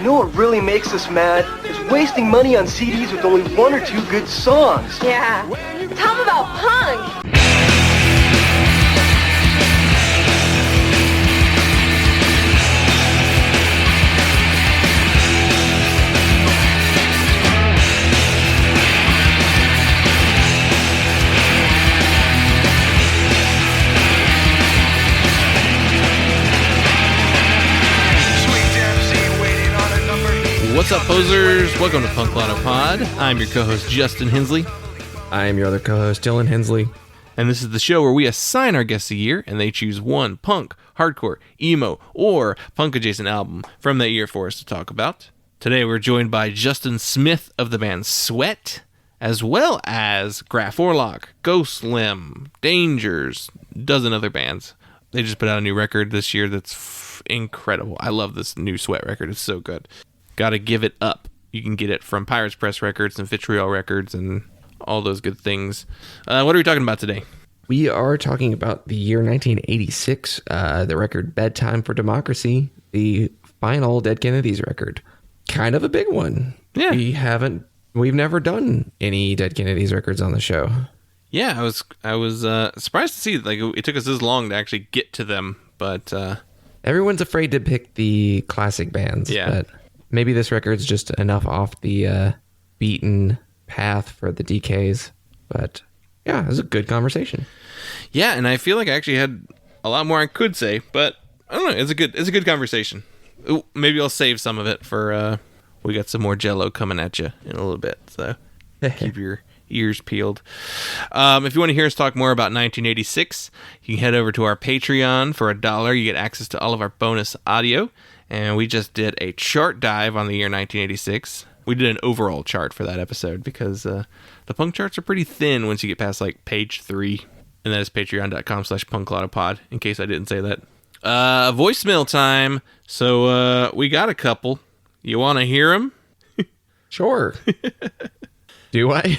You know what really makes us mad? Is wasting money on CDs with only one or two good songs. Yeah. Tell them about punk. What's up, posers? Welcome to Punklottopod. I'm your co-host, Justin Hensley. I am your other co-host, Dylan Hensley. And this is the show where we assign our guests a year, and they choose one punk, hardcore, emo, or punk-adjacent album from that year for us to talk about. Today we're joined by Justin Smith of the band Sweat, as well as Graf Orlock, Ghostlimb, Dangers, a dozen other bands. They just put out a new record this year that's incredible. I love this new Sweat record. It's so good. Gotta give it up. You can get it from Pirates Press Records and Vitriol Records and all those good things. What are we talking about today? We are talking about the year 1986, the record Bedtime for Democracy, the final Dead Kennedys record. Kind of a big one. Yeah. We've never done any Dead Kennedys records on the show. Yeah, I was surprised to see it took us this long to actually get to them, but everyone's afraid to pick the classic bands. Yeah. But maybe this record's just enough off the beaten path for the DKs. But yeah, it was a good conversation. Yeah, and I feel like I actually had a lot more I could say, but I don't know. It's a good conversation. Ooh, maybe I'll save some of it for we got some more Jello coming at you in a little bit. So keep your ears peeled. If you want to hear us talk more about 1986, you can head over to our Patreon. For $1, you get access to all of our bonus audio. And we just did a chart dive on the year 1986. We did an overall chart for that episode because the punk charts are pretty thin once you get past like page 3. And that is patreon.com/punklottopod, in case I didn't say that. Voicemail time. So we got a couple. You want to hear them? Sure. Do I?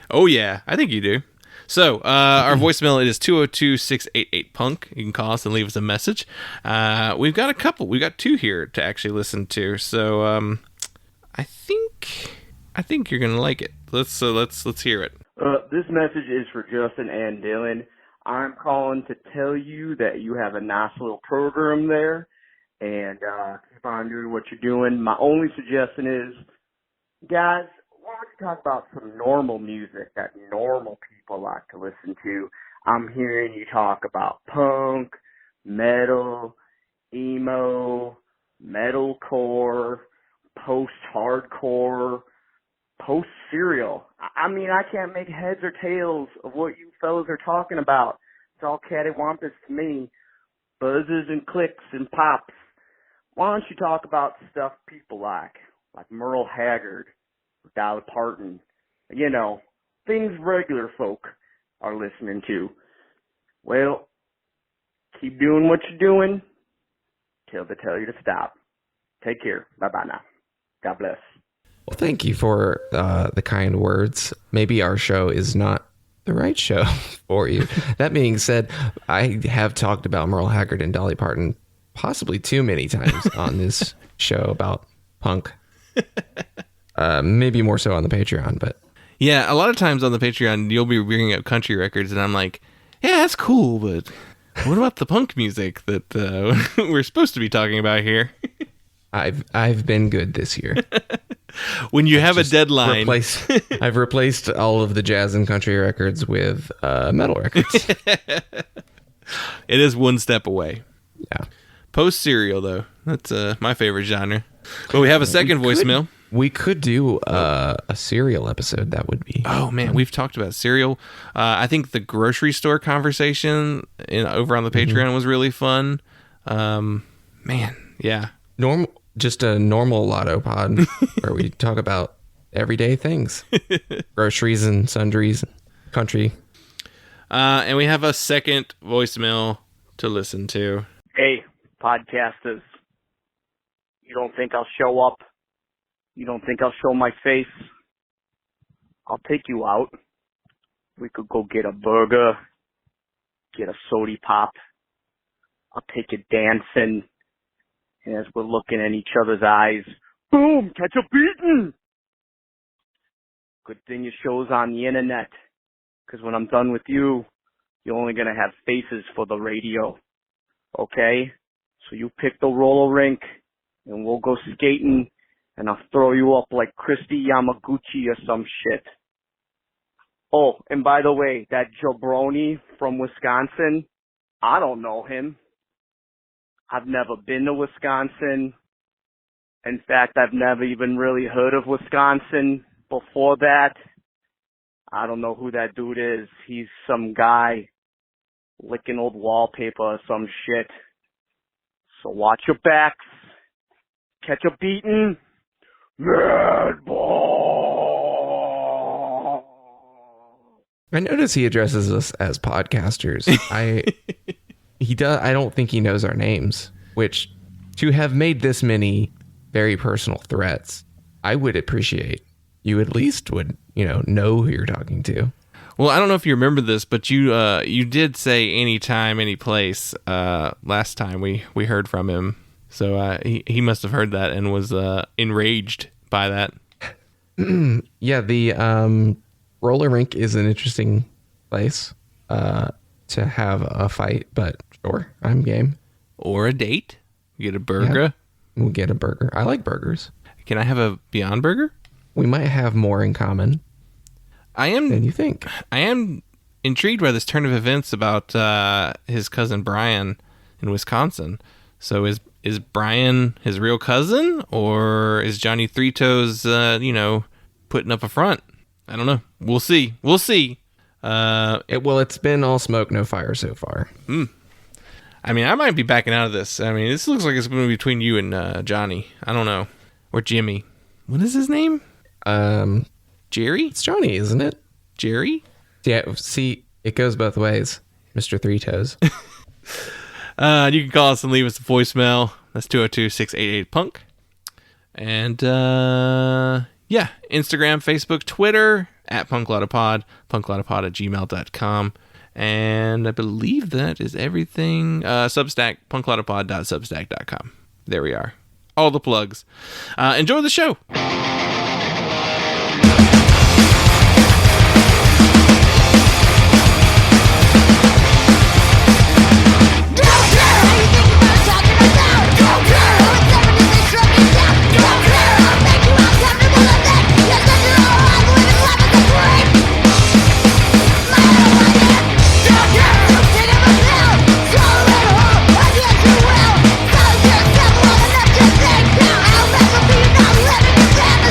Oh, yeah. I think you do. So, our voicemail is 202-688-PUNK. You can call us and leave us a message. We've got a couple. We've got 2 here to actually listen to. So, I think you're gonna like it. Let's hear it. This message is for Justin and Dylan. I'm calling to tell you that you have a nice little program there, and keep on doing what you're doing. My only suggestion is, guys, why don't you talk about some normal music that normal people like to listen to? I'm hearing you talk about punk, metal, emo, metalcore, post-hardcore, post-serial. I mean, I can't make heads or tails of what you fellas are talking about. It's all cattywampus to me. Buzzes and clicks and pops. Why don't you talk about stuff people like Merle Haggard, Dolly Parton, you know, things regular folk are listening to. Well, keep doing what you're doing till they tell you to stop. Take care. Bye-bye now. God bless. Well, thank you for the kind words. Maybe our show is not the right show for you. That being said, I have talked about Merle Haggard and Dolly Parton possibly too many times on this show about punk. Maybe more so on the Patreon, but Yeah, a lot of times on the Patreon, you'll be bringing up country records, and I'm like, yeah, that's cool, but what about the punk music that we're supposed to be talking about here? I've been good this year. When you have a deadline. I've replaced all of the jazz and country records with metal records. It is one step away. Yeah. Post-serial, though. That's my favorite genre. But we have a second voicemail. We could do a cereal episode. That would be. Oh man, we've talked about cereal. I think the grocery store conversation over on the Patreon was really fun. Man, yeah. Just a normal lotto pod where we talk about everyday things, groceries and sundries, country. And we have a second voicemail to listen to. Hey, podcasters. You don't think I'll show up? You don't think I'll show my face? I'll take you out. We could go get a burger, get a sody pop. I'll take you dancing. And as we're looking in each other's eyes, Boom, catch a beating. Good thing your show's on the internet, because when I'm done with you, you're only going to have faces for the radio. Okay? So you pick the roller rink, and we'll go skating, and I'll throw you up like Christy Yamaguchi or some shit. Oh, and by the way, that jabroni from Wisconsin, I don't know him. I've never been to Wisconsin. In fact, I've never even really heard of Wisconsin before that. I don't know who that dude is. He's some guy licking old wallpaper or some shit. So watch your backs. Catch a beating. Mad ball. I notice he addresses us as podcasters. I don't think he knows our names, which to have made this many very personal threats, I would appreciate. You at least would, know who you're talking to. Well, I don't know if you remember this, but you did say anytime, any place last time we heard from him. So he must have heard that and was enraged by that. Yeah, the roller rink is an interesting place to have a fight, but sure, I'm game. Or a date. You get a burger. Yeah, we'll get a burger. I like burgers. Can I have a Beyond Burger? We might have more in common than you think. I am intrigued by this turn of events about his cousin Brian in Wisconsin. So is Brian his real cousin, or is Johnny Three Toes, putting up a front? I don't know. We'll see. It's been all smoke, no fire so far. I mean, I might be backing out of this. I mean, this looks like it's going to be between you and Johnny. I don't know. Or Jimmy. What is his name? Jerry? It's Johnny, isn't it? Jerry? Yeah, see, it goes both ways, Mr. Three Toes. You can call us and leave us a voicemail. That's 202-688-PUNK. And, Instagram, Facebook, Twitter, at punklottopod, punklottopod@gmail.com. And I believe that is everything. Substack, punklottopod.substack.com. There we are. All the plugs. Enjoy the show. I'll never be not living in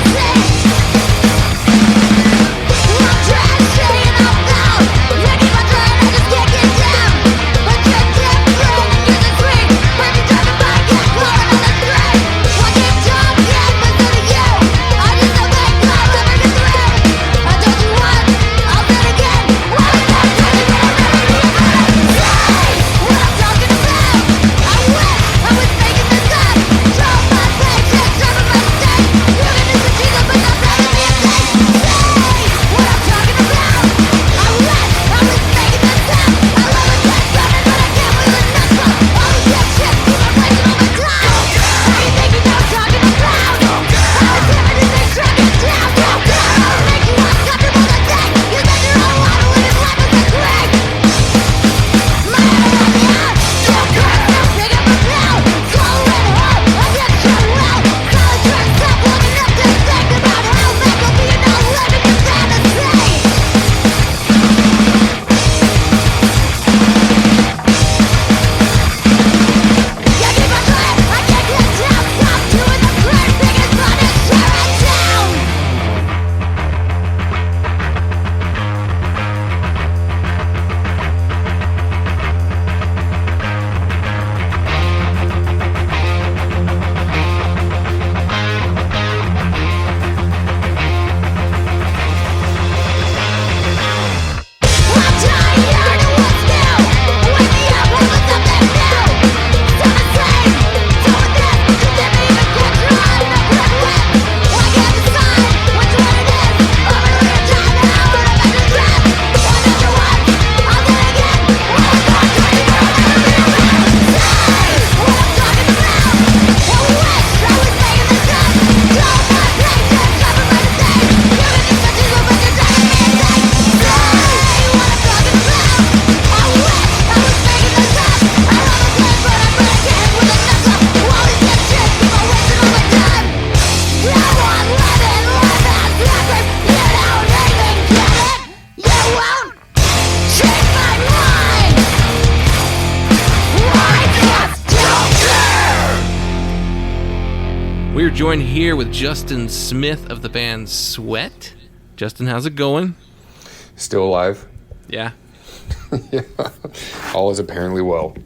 joined here with Justin Smith of the band Sweat. Justin, how's it going? Still alive. Yeah. Yeah. All is apparently well.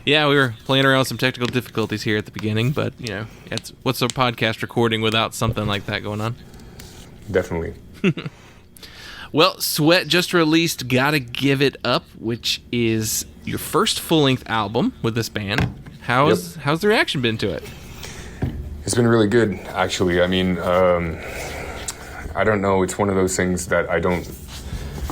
Yeah, we were playing around with some technical difficulties here at the beginning, but, you know, what's a podcast recording without something like that going on? Definitely. Well, Sweat just released Gotta Give It Up, which is your first full-length album with this band. How's the reaction been to it? It's been really good, actually. I mean, I don't know. It's one of those things that I don't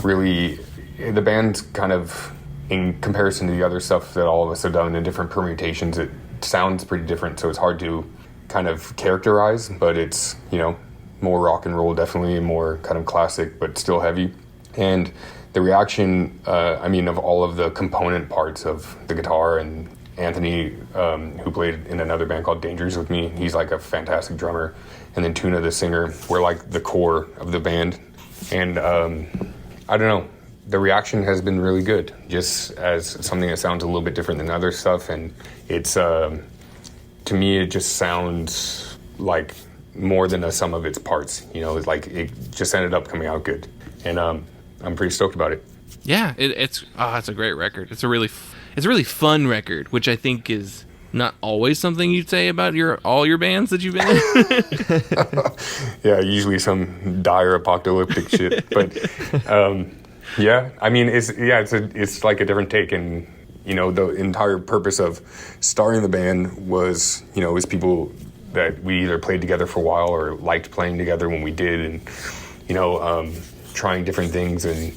really... The band kind of, in comparison to the other stuff that all of us have done in different permutations, it sounds pretty different, so it's hard to kind of characterize, but it's, you know, more rock and roll, definitely, more kind of classic, but still heavy. And the reaction, of all of the component parts of the guitar, and Anthony, who played in another band called Dangers with me, he's like a fantastic drummer. And then Tuna, the singer, we're like the core of the band. And I don't know, the reaction has been really good, just as something that sounds a little bit different than other stuff. And it's, to me, it just sounds like more than a sum of its parts. You know, it's like it just ended up coming out good. And I'm pretty stoked about it. Yeah, it's a great record. It's a really fun record, which I think is not always something you'd say about all your bands that you've been in. Yeah, usually some dire apocalyptic shit. But yeah, I mean, it's like a different take. And you know, the entire purpose of starting the band was, you know, people that we either played together for a while or liked playing together when we did, and you know, trying different things. And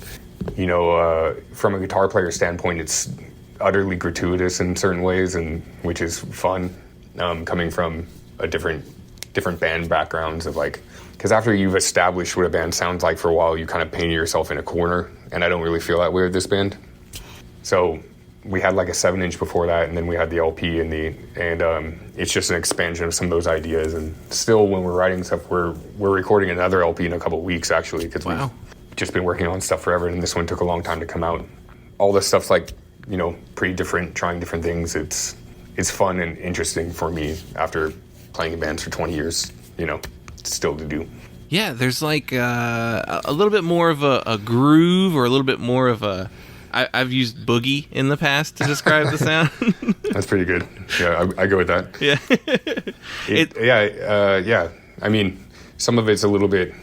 you know, from a guitar player standpoint, it's utterly gratuitous in certain ways, and which is fun, coming from a different band backgrounds of like, because after you've established what a band sounds like for a while, you kind of paint yourself in a corner, and I don't really feel that way with this band. So we had like a 7-inch before that, and then we had the LP and it's just an expansion of some of those ideas. And still, when we're writing stuff, we're recording another LP in a couple of weeks, actually, because we've just been working on stuff forever, and this one took a long time to come out. All this stuff's like, you know, pretty different, trying different things. It's fun and interesting for me after playing in bands for 20 years, you know, still to do. Yeah, there's like a little bit more of a groove, or a little bit more of a... I've used boogie in the past to describe the sound. That's pretty good. Yeah, I go with that. Yeah. Yeah. I mean, some of it's a little bit,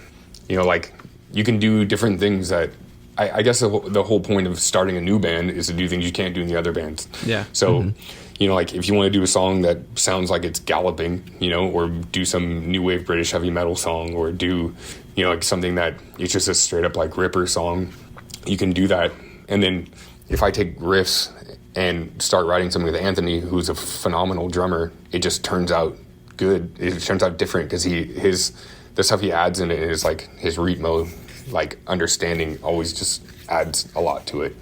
you know, like you can do different things that I guess the whole point of starting a new band is to do things you can't do in the other bands. Yeah. So, you know, like if you want to do a song that sounds like it's galloping, you know, or do some new wave British heavy metal song, or do, you know, like something that it's just a straight up like Ripper song, you can do that. And then if I take riffs and start writing something with Anthony, who's a phenomenal drummer, it just turns out good. It turns out different because the stuff he adds in it is like his ritmo, like understanding, always just adds a lot to it.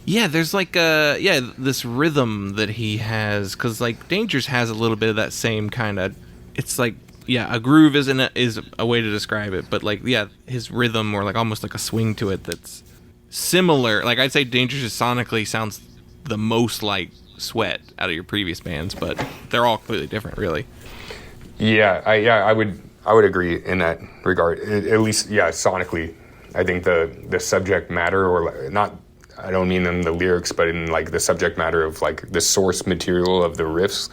Yeah, there's like this rhythm that he has, because like Dangers has a little bit of that same kind of. It's like, yeah, a groove is a way to describe it, but like, yeah, his rhythm, or like almost like a swing to it that's similar. Like I'd say Dangers sonically sounds the most like Sweat out of your previous bands, but they're all completely different, really. Yeah, I would agree in that regard. At least, yeah, sonically, I think the subject matter, or not, I don't mean in the lyrics, but in like the subject matter of like the source material of the riffs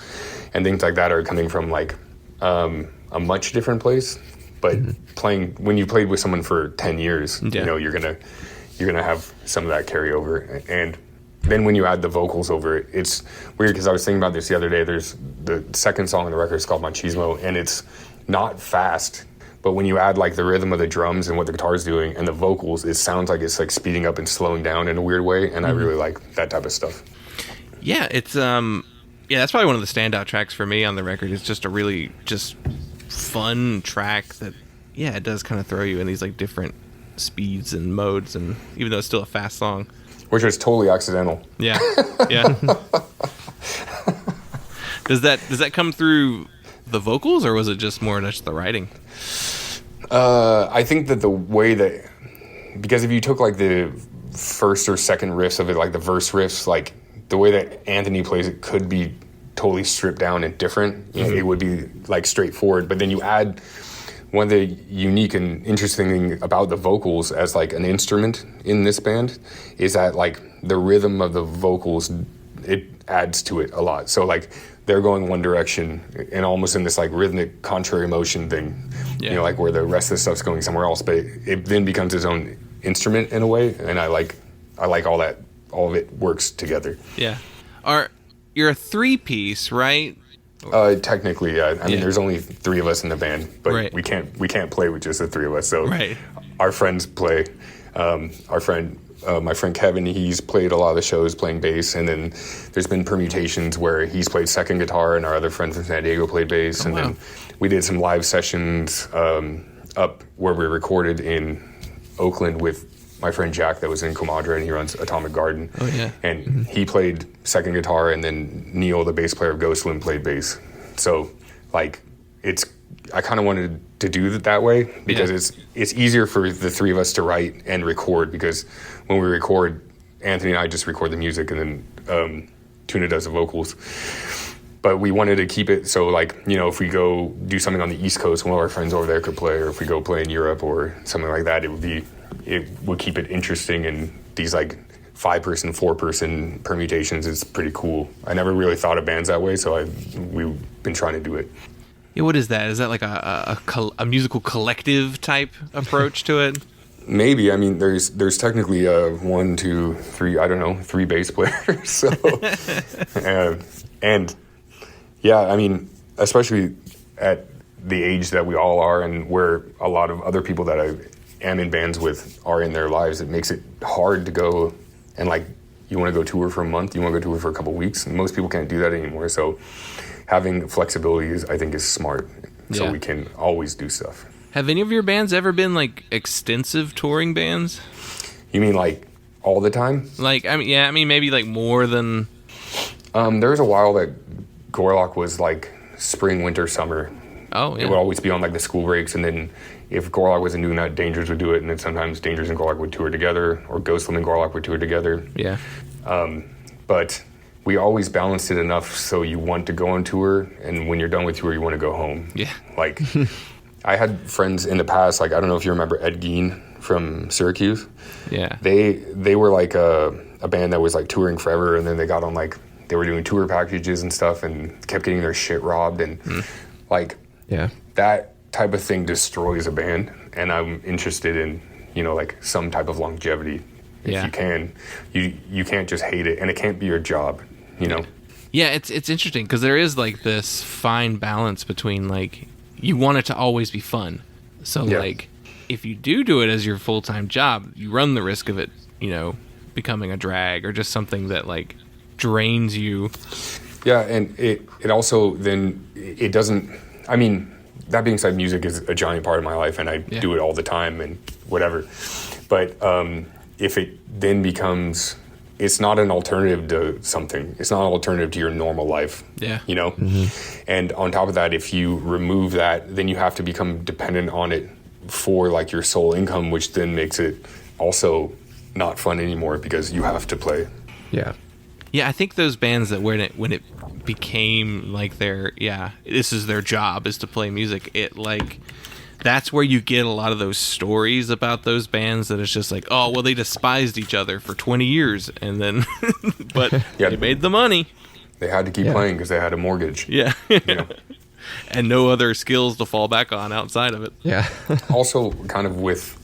and things like that, are coming from like a much different place. But when you played with someone for 10 years, you know, you're gonna have some of that carryover. And then when you add the vocals over it, it's weird, because I was thinking about this the other day. There's the second song on the record is called Machismo, and it's not fast, but when you add like the rhythm of the drums and what the guitar's doing and the vocals, it sounds like it's like speeding up and slowing down in a weird way, and I really like that type of stuff. Yeah, it's that's probably one of the standout tracks for me on the record. It's just a really just fun track that, yeah, it does kind of throw you in these like different speeds and modes, and even though it's still a fast song, which was totally accidental. Yeah. Does that come through the vocals, or was it just more just the writing? I think that the way that, because if you took like the first or second riffs of it, like the verse riffs, like the way that Anthony plays it could be totally stripped down and different. It would be like straightforward, but then you add one of the unique and interesting thing about the vocals as like an instrument in this band is that like the rhythm of the vocals, it adds to it a lot. So like they're going one direction and almost in this like rhythmic contrary motion thing, you know, like where the rest of the stuff's going somewhere else, but it then becomes its own instrument in a way. And I like all that, all of it works together. Yeah. You're a 3-piece, right? Technically, yeah. I mean, there's only 3 of us in the band, but we can't play with just the 3 of us. So our friends play. My friend Kevin, he's played a lot of the shows playing bass, and then there's been permutations where he's played second guitar, and our other friend from San Diego played bass, then we did some live sessions up where we recorded in Oakland with my friend Jack that was in Comadre, and he runs Atomic Garden. Oh, yeah. And he played second guitar, and then Neil, the bass player of Ghostlimb, played bass. So, like, I kind of wanted to do it that way because it's easier for the 3 of us to write and record, because when we record, Anthony and I just record the music, and then Tuna does the vocals. But we wanted to keep it so, like, you know, if we go do something on the East Coast, one of our friends over there could play, or if we go play in Europe or something like that, it would keep it interesting. And these like 5-person, 4-person permutations is pretty cool. I never really thought of bands that way, so we've been trying to do it. Yeah, what is that? Is that like a musical collective type approach to it? Maybe. I mean, there's technically 1, 2, 3, I don't know, 3 bass players. So, and yeah, I mean, especially at the age that we all are, and where a lot of other people that I am in bands with are in their lives, it makes it hard to go and like, you want to go tour for a month, you want to go tour for a couple of weeks, and most people can't do that anymore. So having flexibility I think is smart, so we can always do stuff. Have any of your bands ever been like extensive touring bands? You mean like all the time? Like, I mean maybe like more than... There was a while that Gorlock was like spring, winter, summer. Oh, yeah. It would always be on like the school breaks, and then if Gorlock wasn't doing that, Dangers would do it, and then sometimes Dangers and Gorlock would tour together, or Ghostlimb and Gorlock would tour together. Yeah. But we always balanced it enough so you want to go on tour, and when you're done with tour, you want to go home. Yeah. Like, I had friends in the past, like, I don't know if you remember Ed Gein from Syracuse. Yeah. They were like a band that was like touring forever, and then they got on like, they were doing tour packages and stuff and kept getting their shit robbed, and like, that type of thing destroys a band, and I'm interested in, you know, like some type of longevity. If you can, you can't just hate it, and it can't be your job, you know? Yeah, it's interesting because there is like this fine balance between like, you want it to always be fun. So like, if you do it as your full-time job, you run the risk of it, you know, becoming a drag or just something that like drains you. Yeah, and it also then, it doesn't, I mean, that being said, music is a giant part of my life, and I do it all the time and whatever. But if it then becomes, it's not an alternative to something. It's not an alternative to your normal life. Yeah. You know? Mm-hmm. And on top of that, if you remove that, then you have to become dependent on it for like your sole income, which then makes it also not fun anymore because you have to play. Yeah. Yeah, I think those bands that when it became like this is their job, is to play music, it like, that's where you get a lot of those stories about those bands that it's just like, oh, well, they despised each other for 20 years, and then, but they made the money. They had to keep playing because they had a mortgage. Yeah. You know? And no other skills to fall back on outside of it. Yeah. Also, kind of with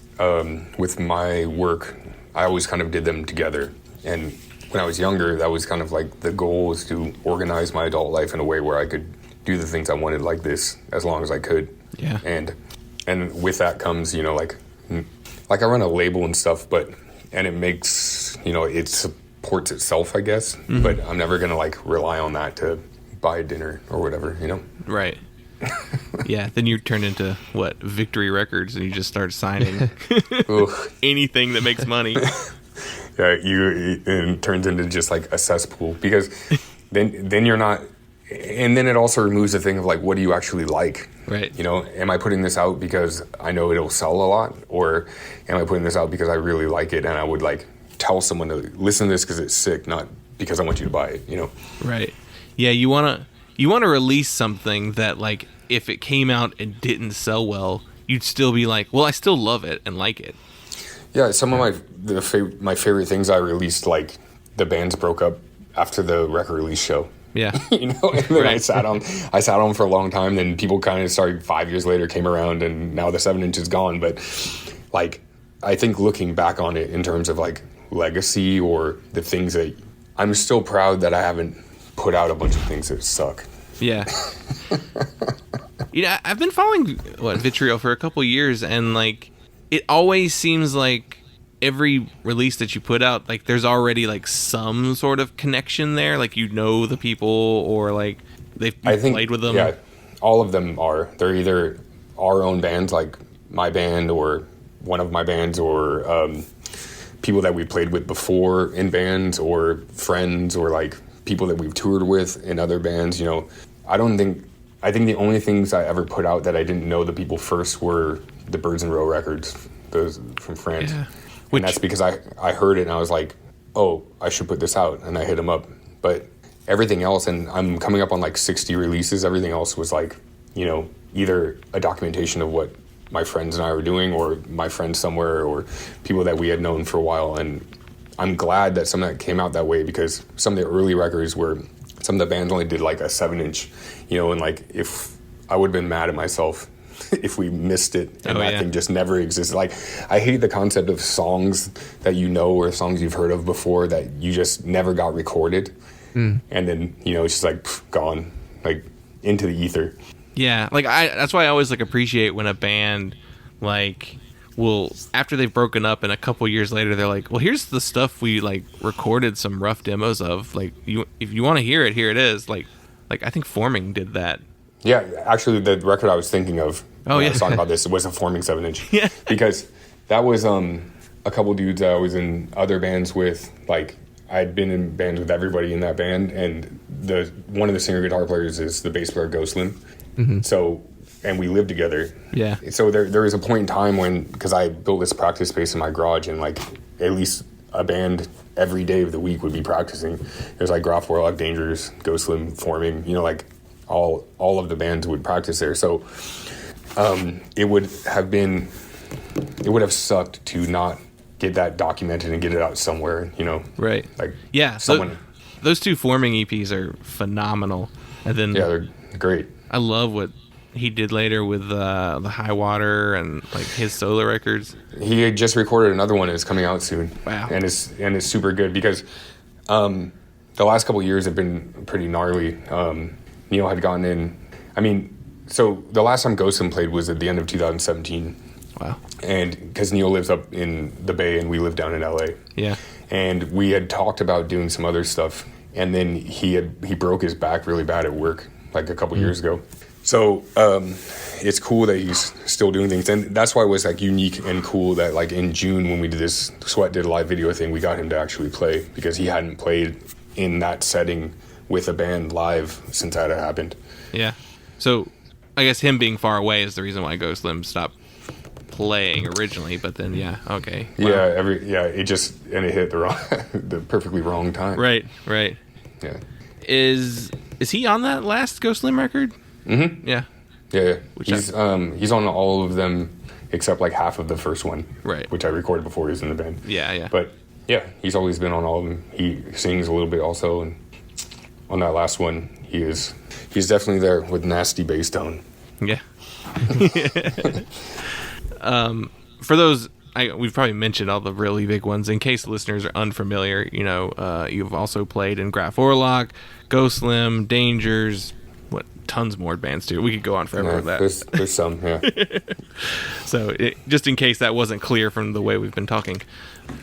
my work, I always kind of did them together. And when I was younger, that was kind of like the goal, was to organize my adult life in a way where I could do the things I wanted like this as long as I could. Yeah. And with that comes, you know, like I run a label and stuff, and it makes, you know, it supports itself, I guess. Mm-hmm. But I'm never going to like rely on that to buy dinner or whatever, you know? Right. Yeah, then you turn into Victory Records, and you just start signing anything that makes money. Yeah, it turns into just like a cesspool, because then you're not, and then it also removes the thing of like, what do you actually like? Right. You know, am I putting this out because I know it'll sell a lot, or am I putting this out because I really like it and I would like tell someone to listen to this because it's sick, not because I want you to buy it, you know? Right. Yeah, you wanna release something that, like, if it came out and didn't sell well, you'd still be like, well, I still love it and like it. Yeah, some of my favorite things I released, like the bands broke up after the record release show. Yeah. You know, and then Right. I sat on for a long time. Then people kind of started 5 years later, came around, and now the 7-inch is gone. But like, I think looking back on it in terms of like legacy or the things that I'm still proud that I haven't put out a bunch of things that suck. Yeah. You know, I've been following Vitriol for a couple years, and like, it always seems like every release that you put out, like, there's already like some sort of connection there, like, you know, the people, or like they've played with them. Yeah, all of them are. They're either our own bands, like my band or one of my bands, or people that we played with before in bands, or friends, or like people that we've toured with in other bands. You know, I think the only things I ever put out that I didn't know the people first were the Birds in Row records, those from France. Yeah. And that's because I heard it and I was like, oh, I should put this out, and I hit them up. But everything else, and I'm coming up on like 60 releases, everything else was like, you know, either a documentation of what my friends and I were doing, or my friends somewhere, or people that we had known for a while. And I'm glad that some of that came out that way, because some of the early records were, some of the bands only did like a 7-inch, you know, and like, if I would have been mad at myself if we missed it and that thing just never existed. Like, I hate the concept of songs that you know, or songs you've heard of before that you just never got recorded. And then, you know, it's just like gone, like into the ether. Yeah, like, that's why I always like appreciate when a band like will, after they've broken up and a couple years later, they're like, well, here's the stuff we like recorded some rough demos of. Like, if you want to hear it, here it is. Like I think Forming did that. Yeah, actually, the record I was thinking of when I was talking Yeah. about this, it was a Forming 7-inch. Yeah. Because that was a couple dudes that I was in other bands with. Like, I'd been in bands with everybody in that band, and one of the singer guitar players is the bass player Ghostlimb. So, and we lived together. Yeah. So there was a point in time when, because I built this practice space in my garage, and like at least a band every day of the week would be practicing. There's like Graf Orlock, Dangers, Ghostlimb, Forming, you know, like all of the bands would practice there. So it would have sucked to not get that documented and get it out somewhere, you know. Right. Like, yeah, someone. those two Forming EPs are phenomenal. And then Yeah, they're great. I love what he did later with the High Water and like his solo records. He had just recorded another one, and it's coming out soon. Wow. And it's super good, because the last couple of years have been pretty gnarly. Neil had gotten in. I mean, so the last time Ghostlimb played was at the end of 2017. Wow. And because Neil lives up in the Bay and we live down in LA. Yeah. And we had talked about doing some other stuff, and then he broke his back really bad at work like a couple years ago. So it's cool that he's still doing things, and that's why it was like unique and cool that like in June when we did this Sweat did a live video thing, we got him to actually play, because he hadn't played in that setting with a band live since that had happened. Yeah. So I guess him being far away is the reason why Ghostlimb stopped playing originally, but then okay. Wow. It hit the perfectly wrong time. Right. Yeah. Is he on that last Ghostlimb record? Mm-hmm. Yeah. Yeah. He's on all of them except like half of the first one. Right. Which I recorded before he was in the band. Yeah. But yeah, he's always been on all of them. He sings a little bit also, and on that last one he's definitely there with nasty bass tone. Yeah. For those, we've probably mentioned all the really big ones. In case listeners are unfamiliar, you know, you've also played in Graf Orlock, Ghostlimb, Dangers, tons more bands too. We could go on forever with that. There's some, yeah. So just in case that wasn't clear from the way we've been talking.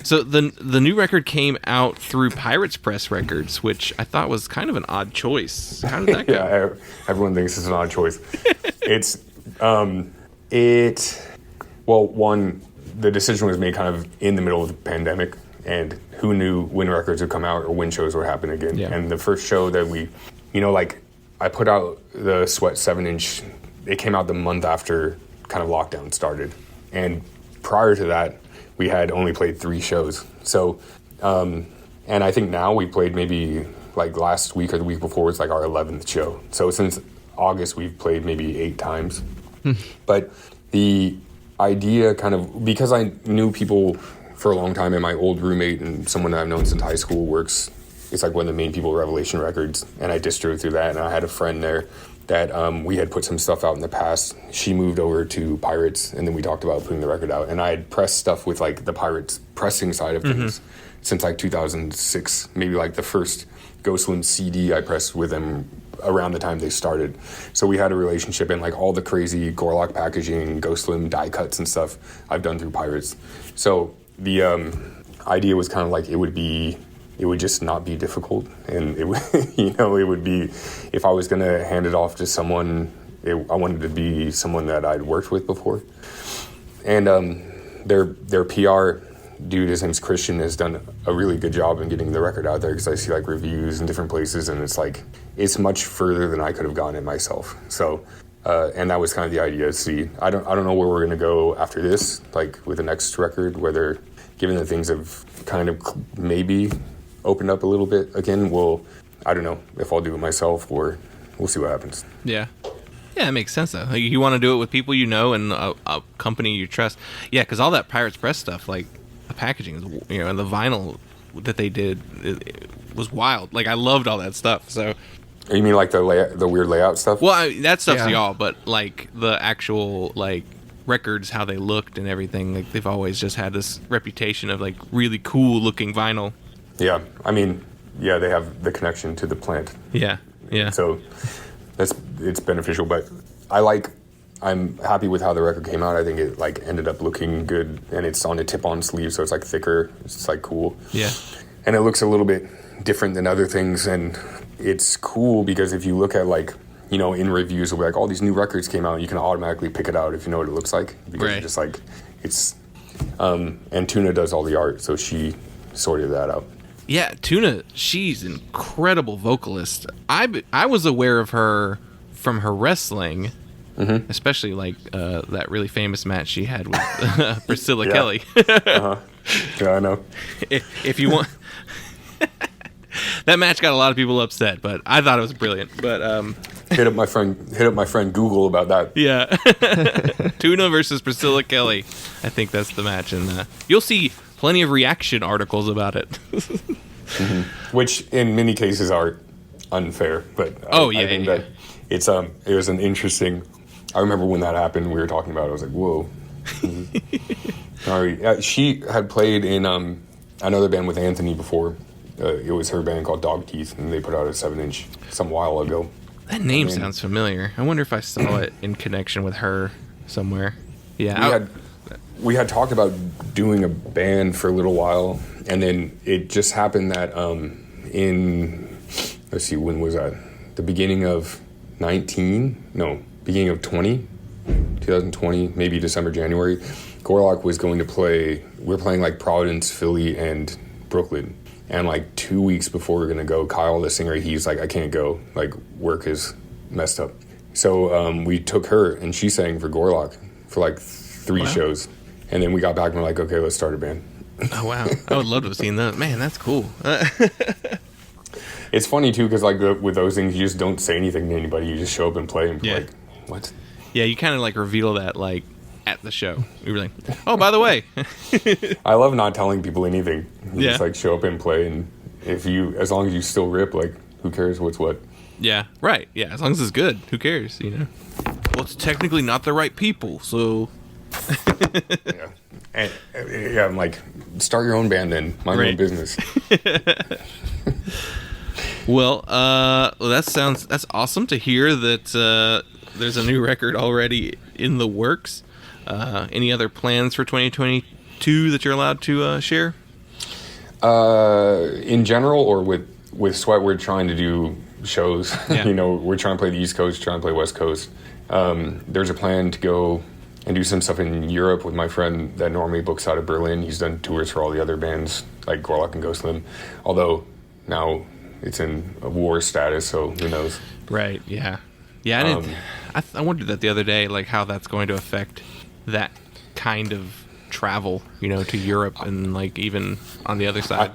So the new record came out through Pirates Press Records, which I thought was kind of an odd choice. How did that go? Yeah, everyone thinks it's an odd choice. It's one, the decision was made kind of in the middle of the pandemic, and who knew when records would come out or when shows would happen again. Yeah. And the first show that we, you know, like I put out the Sweat 7-inch, it came out the month after kind of lockdown started. And prior to that, we had only played 3 shows. So, and I think now we played maybe like last week or the week before was like our 11th show. So since August, we've played maybe 8 times. But the idea kind of, because I knew people for a long time, and my old roommate and someone that I've known since high school works, it's like one of the main people at Revelation Records, and I distro through that, and I had a friend there that we had put some stuff out in the past. She moved over to Pirates, and then we talked about putting the record out, and I had pressed stuff with like the Pirates pressing side of things since like 2006, maybe like the first Ghostlimb CD I pressed with them around the time they started. So we had a relationship, and like all the crazy Orlock packaging, Ghostlimb die cuts and stuff I've done through Pirates. So the idea was kind of like it would just not be difficult, and it would, it would be, if I was going to hand it off to someone, I wanted to be someone that I'd worked with before. And their PR dude, his name's Christian, has done a really good job in getting the record out there, because I see like reviews in different places, and it's like, it's much further than I could have gone it myself. So, and that was kind of the idea. See, I don't know where we're going to go after this, like with the next record, whether, given that things have kind of maybe opened up a little bit again, I don't know if I'll do it myself, or we'll see what happens. Yeah, it makes sense though. Like, you want to do it with people you know and a company you trust. Yeah, because all that Pirates Press stuff, like the packaging, and the vinyl that they did, it was wild. Like, I loved all that stuff. So, you mean like the weird layout stuff? Well, that stuff's y'all, but like the actual like records, how they looked and everything, like they've always just had this reputation of like really cool looking vinyl. Yeah, I mean, yeah, they have the connection to the plant. Yeah. So it's beneficial, but I'm happy with how the record came out. I think it like ended up looking good, and it's on a tip-on sleeve, so it's like thicker. It's like cool. Yeah. And it looks a little bit different than other things, and it's cool because if you look at like, in reviews, it'll be like, all these new records came out, you can automatically pick it out if you know what it looks like, because right. It's just like, it's, and Tuna does all the art, so she sorted that out. Yeah, Tuna, she's an incredible vocalist. I was aware of her from her wrestling, especially like that really famous match she had with Priscilla Kelly. Yeah, I know. If you want, that match got a lot of people upset, but I thought it was brilliant. But hit up my friend Google about that. Yeah, Tuna versus Priscilla Kelly. I think that's the match, and you'll see plenty of reaction articles about it. Which in many cases are unfair, but I think that it's it was an interesting. I remember when that happened, we were talking about it. I was like, whoa. Sorry, she had played in another band with Anthony before. It was her band called Dog Teeth, and they put out a 7-inch some while ago. That name sounds familiar. I wonder if I saw it in connection with her somewhere. Yeah, we had talked about doing a band for a little while, and then it just happened that let's see, when was that? The beginning of 2020, maybe December, January. Orlock was going to play, we're playing like Providence, Philly, and Brooklyn. And like 2 weeks before we were going to go, Kyle, the singer, he's like, I can't go. Like, work is messed up. So we took her, and she sang for Orlock for like 3 shows. And then we got back and we're like, okay, let's start a band. Oh, wow. I would love to have seen that. Man, that's cool. It's funny, too, because like with those things, you just don't say anything to anybody. You just show up and play and like, what? Yeah, you kind of like reveal that like at the show. We were like, oh, by the way. I love not telling people anything. You just like show up and play, and as long as you still rip, like, who cares what's what? Yeah, right. Yeah, as long as it's good, who cares, Well, it's technically not the right people, so... And I'm like, start your own band then. Mind your own business. Well, that's awesome to hear that there's a new record already in the works. Any other plans for 2022 that you're allowed to share? In general, or with Sweat, we're trying to do shows. Yeah. We're trying to play the East Coast, trying to play West Coast. There's a plan to go and do some stuff in Europe with my friend that normally books out of Berlin. He's done tours for all the other bands like Orlock and Ghostlimb, although now it's in a war status, so who knows? Right. Yeah. Yeah. I wondered that the other day, like how that's going to affect that kind of travel, to Europe and like even on the other side.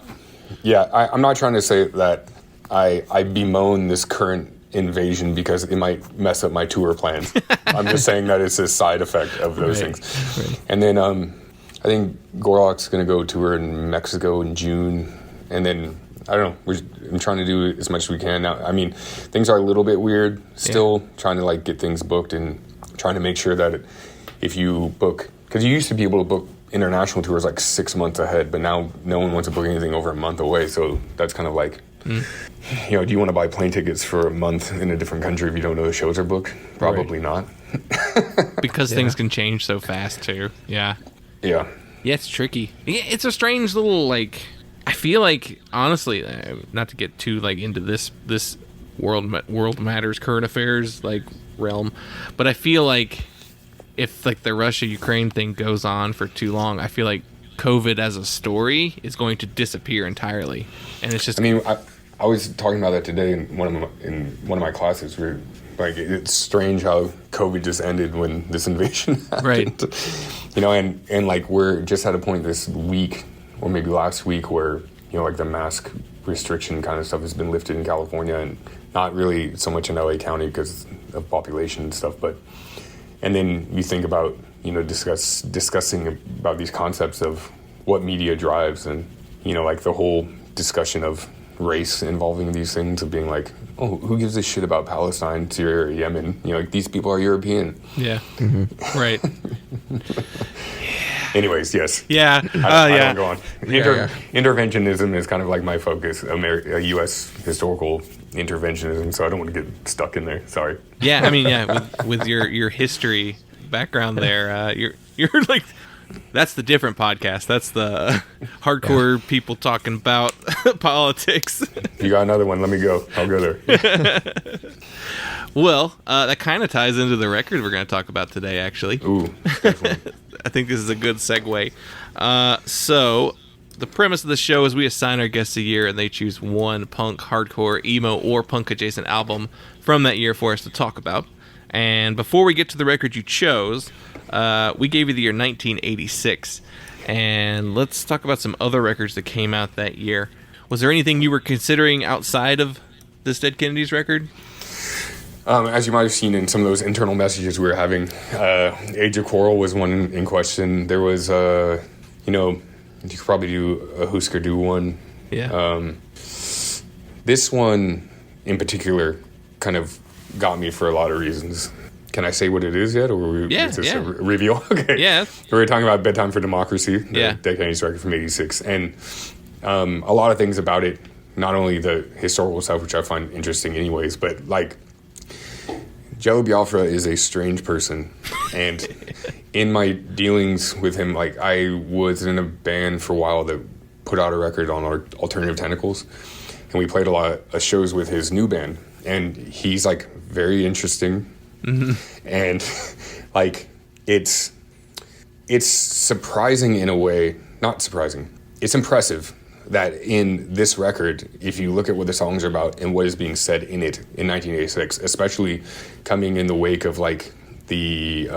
I'm not trying to say that I bemoan this current invasion because it might mess up my tour plans. I'm just saying that it's a side effect of those things. Right. And then I think Gorlock's going to go tour in Mexico in June. And then, I don't know, I'm trying to do as much as we can now. I mean, things are a little bit weird still, trying to like get things booked and trying to make sure that if you book, because you used to be able to book international tours like 6 months ahead, but now no one wants to book anything over a month away. So that's kind of like, you know, do you want to buy plane tickets for a month in a different country if you don't know the shows are booked? Probably not. Because things can change so fast too. Yeah. Yeah. Yeah, it's tricky. Yeah, it's a strange little, like, I feel like, honestly, not to get too like into this world matters, current affairs like realm, but I feel like if like the Russia-Ukraine thing goes on for too long, I feel like COVID as a story is going to disappear entirely, and it's just. I mean, I was talking about that today in one of my classes. Where like it's strange how COVID just ended when this invasion happened. Right. You know, and like we're just at a point this week or maybe last week where, you know, like the mask restriction kind of stuff has been lifted in California, and not really so much in LA County because of population and stuff, but. And then you think about, you know, discussing about these concepts of what media drives, and, you know, like the whole discussion of race involving these things of being like, oh, who gives a shit about Palestine, Syria, Yemen? You know, like these people are European. Yeah. Mm-hmm. Right. Anyways, yes. Yeah. I don't go on. Interventionism is kind of like my focus, U.S. historical interventionism, so I don't want to get stuck in there. Sorry. Yeah, I mean, yeah, with your history background there, you're like, that's the different podcast. That's the hardcore people talking about politics. If you got another one, let me go. I'll go there. Well, that kind of ties into the record we're going to talk about today, actually. Ooh, definitely. I think this is a good segue. So, the premise of the show is we assign our guests a year, and they choose one punk, hardcore, emo, or punk-adjacent album from that year for us to talk about. And before we get to the record you chose, we gave you the year 1986. And let's talk about some other records that came out that year. Was there anything you were considering outside of this Dead Kennedys record? As you might have seen in some of those internal messages we were having, Age of Quarrel was one in question. There was, you know, you could probably do a Husker Du one. Yeah. This one in particular kind of got me for a lot of reasons. Can I say what it is yet, or is this a reveal? Okay. Yeah. We were talking about Bedtime for Democracy, the Dead Kennedys record from '86, and a lot of things about it. Not only the historical stuff, which I find interesting, anyways, but like. Jello Biafra is a strange person, and in my dealings with him, like I was in a band for a while that put out a record on our Alternative Tentacles, and we played a lot of shows with his new band, and he's like very interesting, and like it's surprising in a way, not surprising, it's impressive that in this record, if you look at what the songs are about and what is being said in it in 1986, especially coming in the wake of like the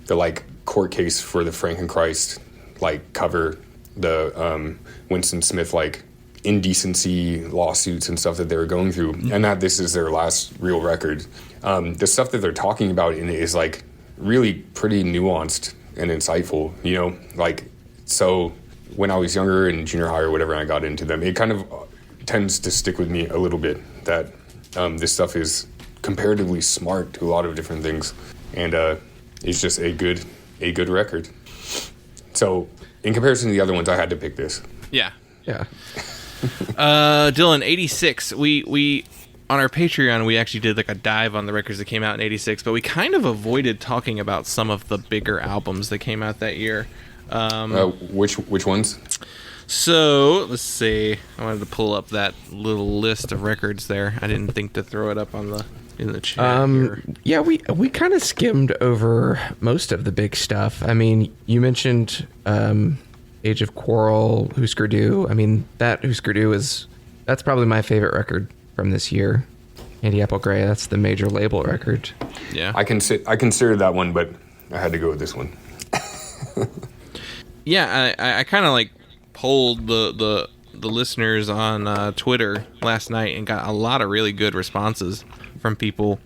like court case for the Frankenchrist like cover, the Winston Smith like indecency lawsuits and stuff that they were going through, and that this is their last real record. The stuff that they're talking about in it is like really pretty nuanced and insightful, you know, like so. When I was younger in junior high or whatever, and I got into them, it kind of tends to stick with me a little bit that this stuff is comparatively smart to a lot of different things, and it's just a good record. So in comparison to the other ones, I had to pick this. Yeah. Yeah. Dylan, 86. We on our Patreon, we actually did like a dive on the records that came out in 86, but we kind of avoided talking about some of the bigger albums that came out that year. Which ones? So let's see. I wanted to pull up that little list of records there. I didn't think to throw it up in the chat here. Yeah, we kind of skimmed over most of the big stuff. I mean, you mentioned Age of Quarrel, Husker Du. I mean, that Husker Du that's probably my favorite record from this year. Andy Apple Gray, that's the major label record. Yeah, I considered that one, but I had to go with this one. Yeah, I kind of like polled the the listeners on Twitter last night and got a lot of really good responses from people.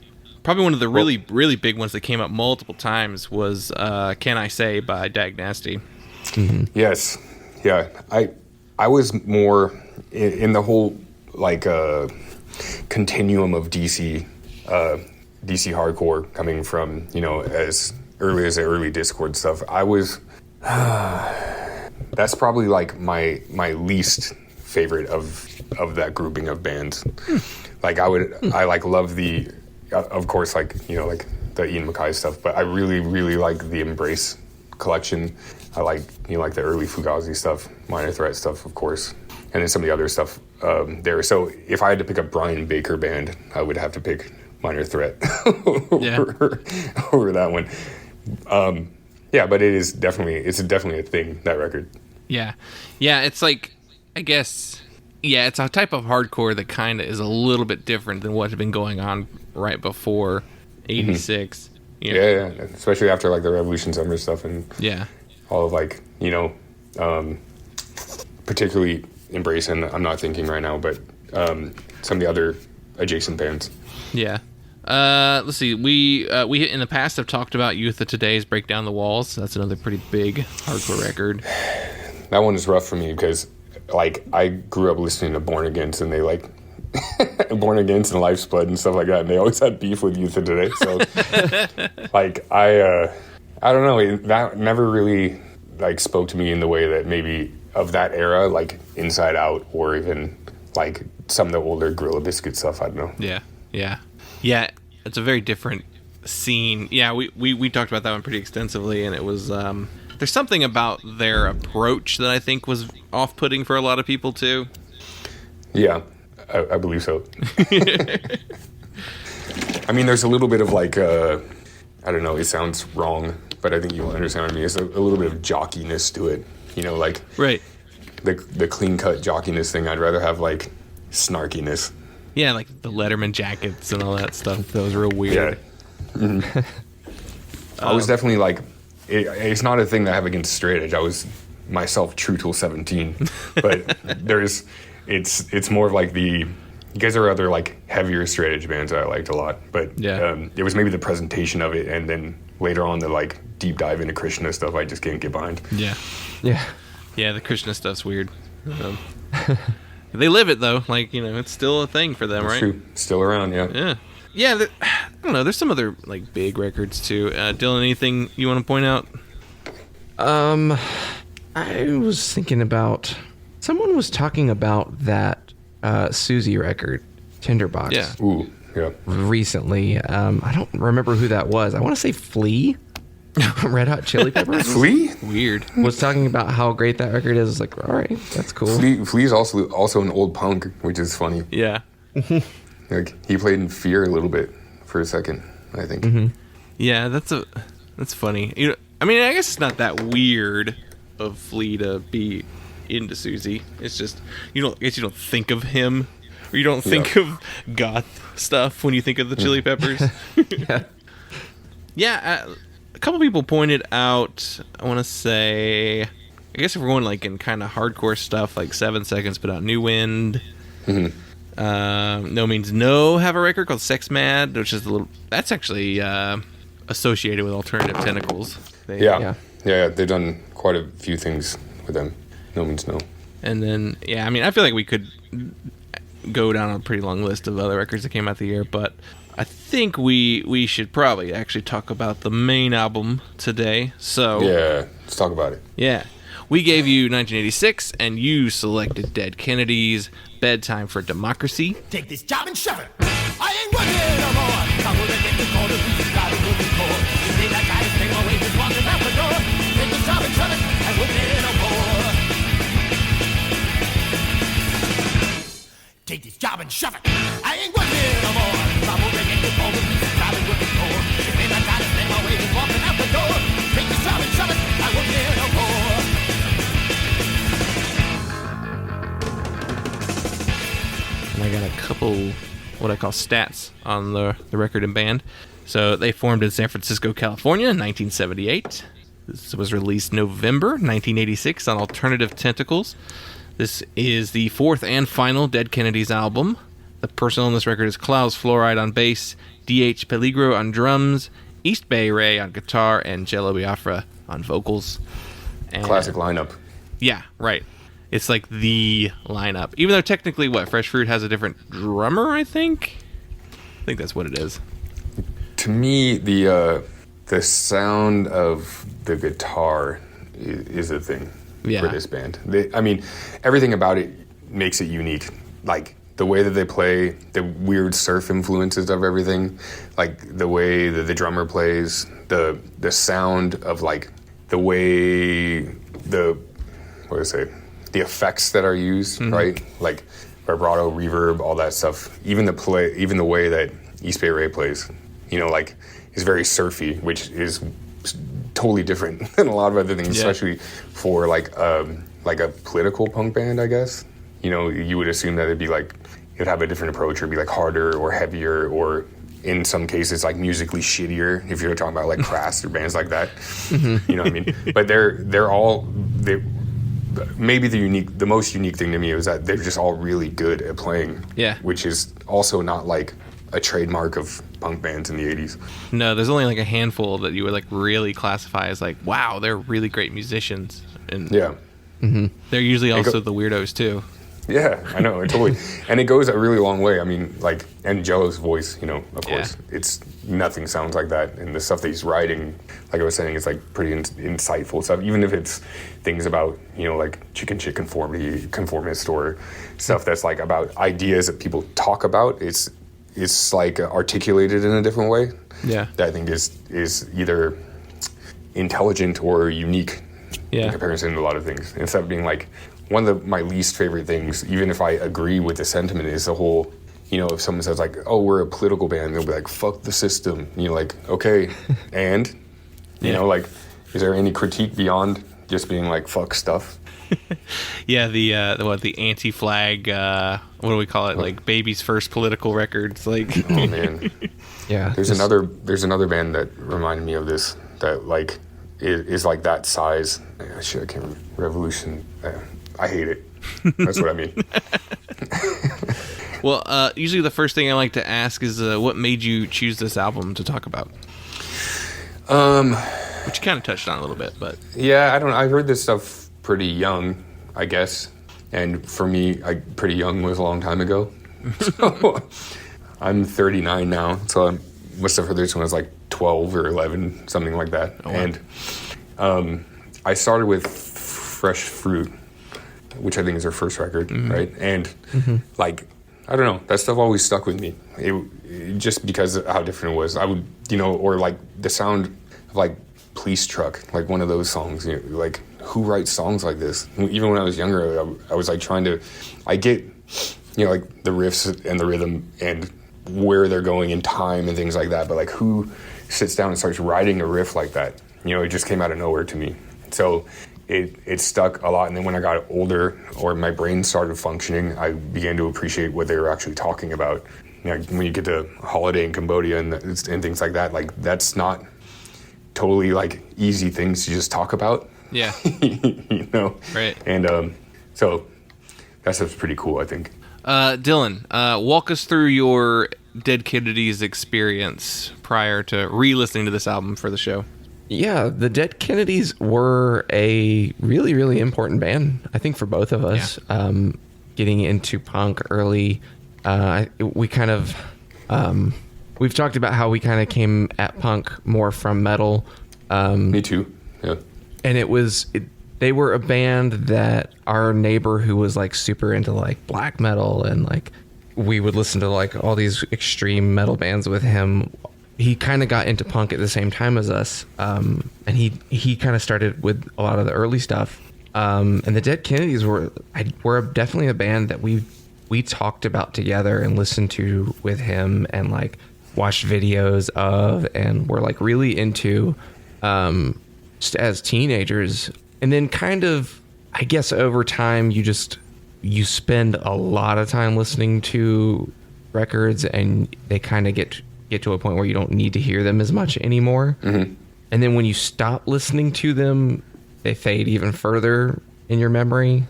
Probably one of the really, really big ones that came up multiple times was Can I Say by Dag Nasty. Mm-hmm. Yes. Yeah. I was more in the whole like continuum of DC hardcore coming from, as early as the early Discord stuff. I was that's probably like my least favorite of that grouping of bands. Like I love the of course, like the Ian MacKaye stuff, but I really, really like the Embrace collection. I like like the early Fugazi stuff, Minor Threat stuff, of course, and then some of the other stuff there. So if I had to pick a Brian Baker band, I would have to pick Minor Threat over that one. Yeah, but it's definitely a thing, that record. Yeah, it's like, I guess, it's a type of hardcore that kind of is a little bit different than what had been going on right before '86. Mm-hmm. Yeah, especially after like the Revolution Summer stuff and all of like particularly Embrace, and I'm not thinking right now, but some of the other adjacent bands. Yeah. Let's see. We in the past have talked about Youth of Today's Break Down the Walls. That's another pretty big hardcore record. That one is rough for me because like I grew up listening to Born Against, and they like Born Against and Life's Blood and stuff like that, and they always had beef with Youth of Today. So like I don't know, that never really like spoke to me in the way that maybe of that era, like Inside Out, or even like some of the older Gorilla Biscuit stuff. I don't know. Yeah, it's a very different scene. Yeah, we talked about that one pretty extensively, and it was there's something about their approach that I think was off-putting for a lot of people too. Yeah, I believe so. I mean, there's a little bit of like I don't know, it sounds wrong, but I think you'll understand what I mean. It's a little bit of jockiness to it, like right. The clean-cut jockiness thing. I'd rather have like snarkiness. Yeah, like the Letterman jackets and all that stuff. That was real weird. Yeah. Mm-hmm. I was definitely like, it's not a thing that I have against straight edge. I was myself true till 17, but it's more of like you guys are other like heavier straight edge bands that I liked a lot, but it was maybe the presentation of it, and then later on the like deep dive into Krishna stuff I just can't get behind. Yeah, the Krishna stuff's weird. They live it though, like it's still a thing for them, That's right? True, still around, yeah. I don't know. There's some other like big records too. Dylan, anything you want to point out? I was thinking about, someone was talking about that Susie record, Tinderbox. Yeah. Ooh, yeah. Recently, I don't remember who that was. I want to say Flea. Red Hot Chili Peppers. Flea? Weird. Was talking about how great that record is. Like, all right, that's cool. Flea's also an old punk, which is funny. Yeah. Like he played in Fear a little bit for a second, I think. Mm-hmm. Yeah, that's funny. I mean, I guess it's not that weird of Flea to be into Susie. It's just you don't think of him, or you don't think of goth stuff when you think of the Chili Peppers. A couple people pointed out, I want to say, I guess if we're going like in kind of hardcore stuff, like 7 Seconds put out New Wind. No Means No have a record called Sex Mad, which is that's actually associated with Alternative Tentacles. They've done quite a few things with them. No Means No. And then, I mean, I feel like we could go down a pretty long list of other records that came out the year, but I think we should probably actually talk about the main album today. So yeah, let's talk about it. Yeah, we gave you 1986, and you selected Dead Kennedys' "Bedtime for Democracy." Take this job and shove it. I ain't working no more. Come with it, get the call to be started looking for. You see that guy take away, just walking out the door. Take this job and shove it. I wouldn't hear no more. Take this job and shove it. I ain't working no more. Come with it, get the call to be started looking for. You see that guy take away, just walking out the door. Take this job and shove it. I wouldn't hear no more. And I got a couple what I call stats on the record and band. So they formed in San Francisco, California in 1978. This was released November 1986 on Alternative Tentacles. This is the fourth and final Dead Kennedys album. The personnel on this record is Klaus Fluoride on bass, D.H. Peligro on drums, East Bay Ray on guitar, and Jello Biafra on vocals. And Classic lineup. yeah, right. It's like the lineup. Even though technically, Fresh Fruit has a different drummer, I think? I think that's what it is. To me, the sound of the guitar is a thing for this band. Everything about it makes it unique. Like, the way that they play, the weird surf influences of everything, like the way that the drummer plays, the sound of like the way the effects that are used, right? Like vibrato, reverb, all that stuff. Even the way that East Bay Ray plays, like is very surfy, which is totally different than a lot of other things, especially for like a political punk band, I guess. You would assume that it'd be like, it'd have a different approach, or be like harder or heavier, or in some cases like musically shittier, if you're talking about like Crass or bands like that. You know what I mean? But maybe the most unique thing to me was that they're just all really good at playing. Yeah. Which is also not like a trademark of punk bands in the 80s. No, there's only like a handful that you would like really classify as like, wow, they're really great musicians. And yeah. They're usually also the weirdos too. Yeah, I know, totally. And it goes a really long way. I mean, like, and Jello's voice, of course, it's nothing sounds like that. And the stuff that he's writing, like I was saying, is like pretty insightful stuff. Even if it's things about, like chicken shit conformist, or stuff that's like about ideas that people talk about. It's like articulated in a different way. Yeah, that I think is either intelligent or unique in comparison to a lot of things. Instead of being like, one of my least favorite things, even if I agree with the sentiment, is the whole, if someone says like, oh, we're a political band, they'll be like, fuck the system. Like, okay, and, like, is there any critique beyond just being like, fuck stuff? Yeah, the anti-flag, what do we call it? Like baby's first political records. Like, oh man, yeah. There's another band that reminded me of this, that like is like that size. Shit, I can't remember. Revolution. I hate it. That's what I mean. Well, usually the first thing I like to ask is what made you choose this album to talk about? Which you kind of touched on a little bit, but yeah, I heard this stuff pretty young, I guess, and for me, pretty young was a long time ago. So I'm 39 now, so I must have heard this when I was like 12 or 11, something like that. Oh, wow. And I started with Fresh Fruit, which I think is their first record, right? And like, I don't know, that stuff always stuck with me. It just because of how different it was. I would, or like the sound of like Police Truck, like one of those songs, like who writes songs like this? Even when I was younger, I was like I get, like the riffs and the rhythm and where they're going in time and things like that, but like who sits down and starts writing a riff like that? It just came out of nowhere to me. So it stuck a lot, and then when I got older, or my brain started functioning, I began to appreciate what they were actually talking about. When you get to Holiday in Cambodia and things like that, like that's not totally like easy things to just talk about. Yeah. Right. And so that stuff's pretty cool, I think. Dylan, walk us through your Dead Kennedys experience prior to re-listening to this album for the show. Yeah, the Dead Kennedys were a really, really important band, I think, for both of us. Yeah. Getting into punk early, we kind of, we've talked about how we kind of came at punk more from metal. Me too, yeah. And they were a band that our neighbor who was like super into like black metal, and like we would listen to like all these extreme metal bands with him. He kind of got into punk at the same time as us, and he kind of started with a lot of the early stuff. And the Dead Kennedys were definitely a band that we talked about together and listened to with him, and like watched videos of, and were like really into just as teenagers. And then kind of, I guess over time, you spend a lot of time listening to records, and they kind of get to a point where you don't need to hear them as much anymore. Mm-hmm. And then when you stop listening to them, they fade even further in your memory.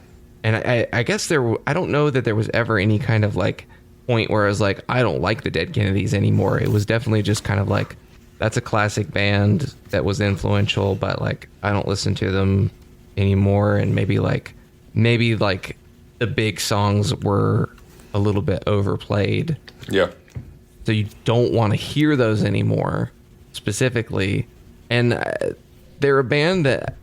And I guess I don't know that there was ever any kind of like point where I was like, I don't like the Dead Kennedys anymore. It was definitely just kind of like, that's a classic band that was influential, but like I don't listen to them anymore. And maybe like the big songs were a little bit overplayed. Yeah. So you don't want to hear those anymore, specifically. And they're a band that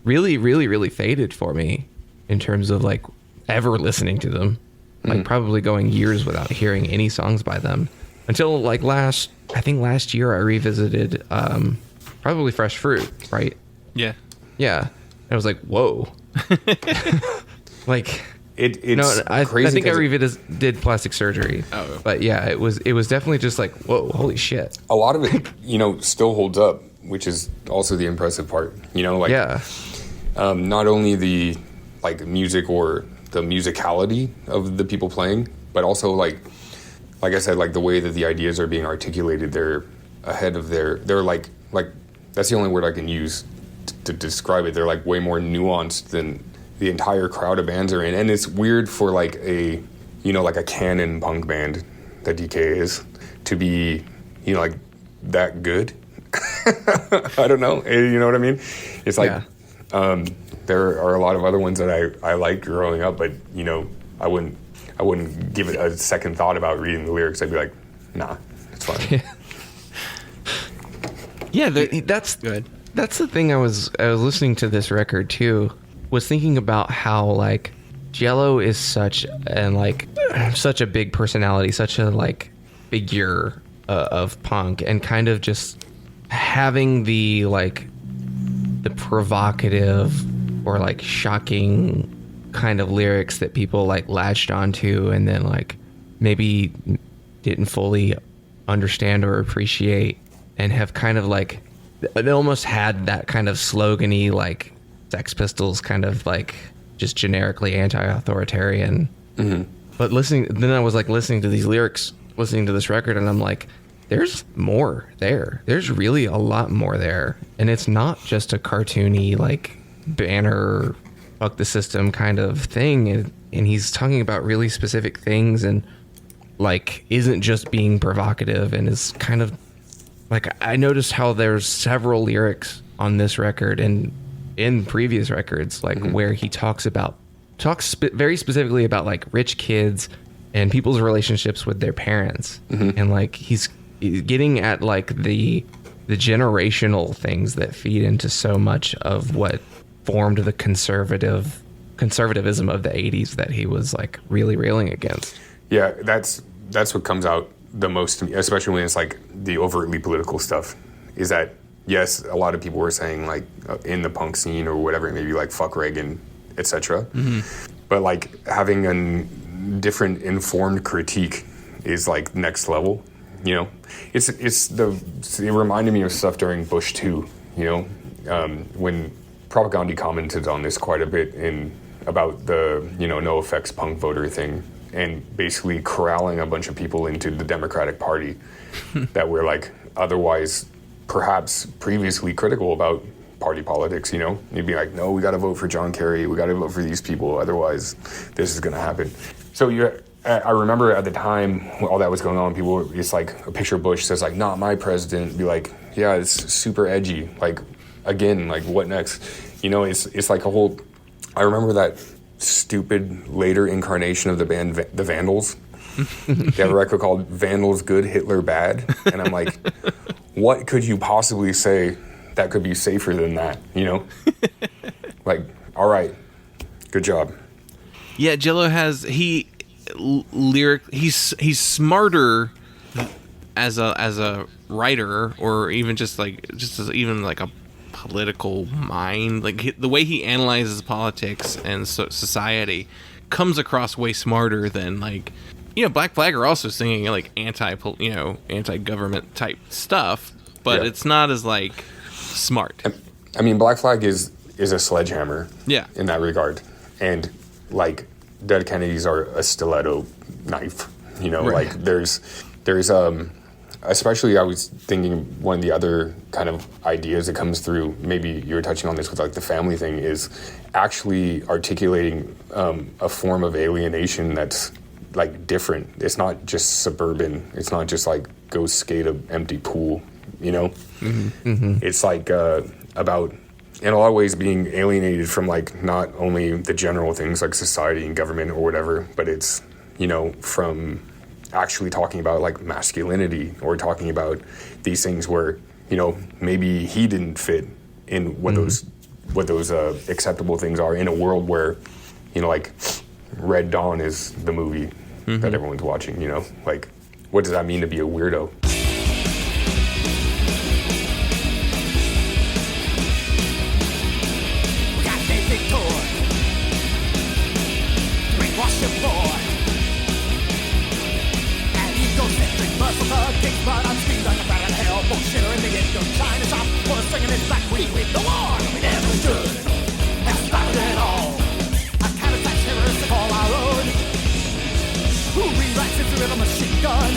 really, really, really faded for me in terms of like ever listening to them. Like probably going years without hearing any songs by them until like last year I revisited probably Fresh Fruit, right? Yeah. Yeah. And I was like, whoa. Like it's I crazy. think I did Plastic Surgery. Oh. But yeah, it was definitely just like, whoa, holy shit. A lot of it, still holds up, which is also the impressive part. Like Yeah. Not only the like music or the musicality of the people playing, but also like I said, like the way that the ideas are being articulated, they're ahead of they're like that's the only word I can use to describe it. They're like way more nuanced than the entire crowd of bands are in. And it's weird for like a like a canon punk band that DK is to be like that good. I don't know. You know what I mean? It's like there are a lot of other ones that I liked growing up, but I wouldn't give it a second thought about reading the lyrics. I'd be like, nah, it's fine. Yeah, that's good. That's the thing. I was listening to this record too. Was thinking about how like Jello is such a big personality, such a like figure of punk, and kind of just having the provocative or like shocking kind of lyrics that people like latched onto and then like maybe didn't fully understand or appreciate, and have kind of like it almost had that kind of slogany like Sex Pistols kind of like just generically anti-authoritarian. Mm-hmm. But then I was like listening to these lyrics, listening to this record, and I'm like, there's more there. There's really a lot more there. And it's not just a cartoony like banner fuck the system kind of thing. And he's talking about really specific things and like isn't just being provocative, and is kind of like, I noticed how there's several lyrics on this record and in previous records, like where he talks very specifically about like rich kids and people's relationships with their parents. And like he's getting at like the generational things that feed into so much of what formed the conservatism of the 80s that he was like really railing against. Yeah, that's what comes out the most to me, especially when it's like the overtly political stuff, is that yes, a lot of people were saying like in the punk scene or whatever it may be, like fuck Reagan, etc. But like having a different informed critique is like next level. It reminded me of stuff during Bush 2, when Propaganda commented on this quite a bit about the no effects punk voter thing, and basically corralling a bunch of people into the Democratic Party that were like otherwise perhaps previously critical about party politics. You'd be like, no, we got to vote for John Kerry, we got to vote for these people, otherwise this is going to happen. So I remember at the time when all that was going on, it's like a picture of Bush says like, not my president, be like, yeah, it's super edgy, like again, like what next? It's like a whole, I remember that stupid later incarnation of the band the Vandals. They have a record called Vandals Good, Hitler Bad, and I'm like, what could you possibly say that could be safer than that? Like, all right, good job. Yeah, Jello he's smarter as a writer, or even just as even like a political mind. Like the way he analyzes politics and society comes across way smarter than like, Black Flag are also singing like anti-government type stuff, but it's not as like smart. I mean, Black Flag is a sledgehammer. Yeah. In that regard, and like Dead Kennedys are a stiletto knife. Right. Like there's especially I was thinking one of the other kind of ideas that comes through, maybe you were touching on this with like the family thing, is actually articulating a form of alienation that's like different. It's not just suburban. It's not just like go skate a empty pool, you know? It's like about, in a lot of ways, being alienated from like not only the general things like society and government or whatever, but it's, you know, from actually talking about like masculinity or talking about these things where, you know, maybe he didn't fit in what those acceptable things are in a world where, you know, like Red Dawn is the movie that everyone's watching, you know, like what does that mean to be a weirdo? We got basic tour. Wash your floor. And egocentric muscles are kicks, but I'm street like a rat out of hell. Bullshitter in the end of China shop. For singing this back, we win the war. We never should have stopped it all. I can't attach terrorists to call our own. Who rewrites this rhythm machine gun?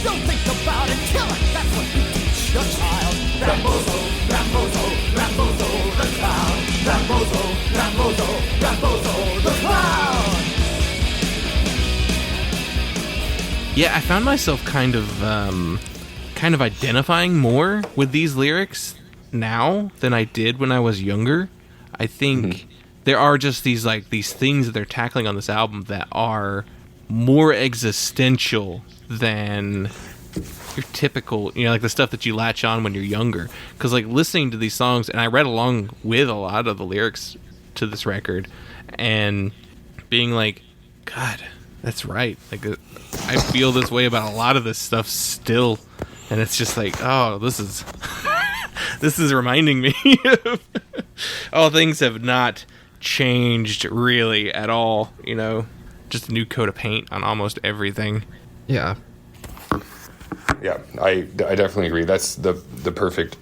Don't think about it, kill it. That's what you teach your child. Rambozo, Rambozo, Rambozo, the clown. Rambozo, Rambozo, Rambozo, the clown. Yeah, I found myself kind of identifying more with these lyrics now than I did when I was younger. I think there are just these things that they're tackling on this album that are more existential than your typical, you know, like the stuff that you latch on when you're younger. Because like listening to these songs, and I read along with a lot of the lyrics to this record, and being like, God, that's right. Like I feel this way about a lot of this stuff still, and it's just like, oh, this is this is reminding me of all things have not changed really at all. You know, just a new coat of paint on almost everything. Yeah. Yeah, I definitely agree. That's the perfect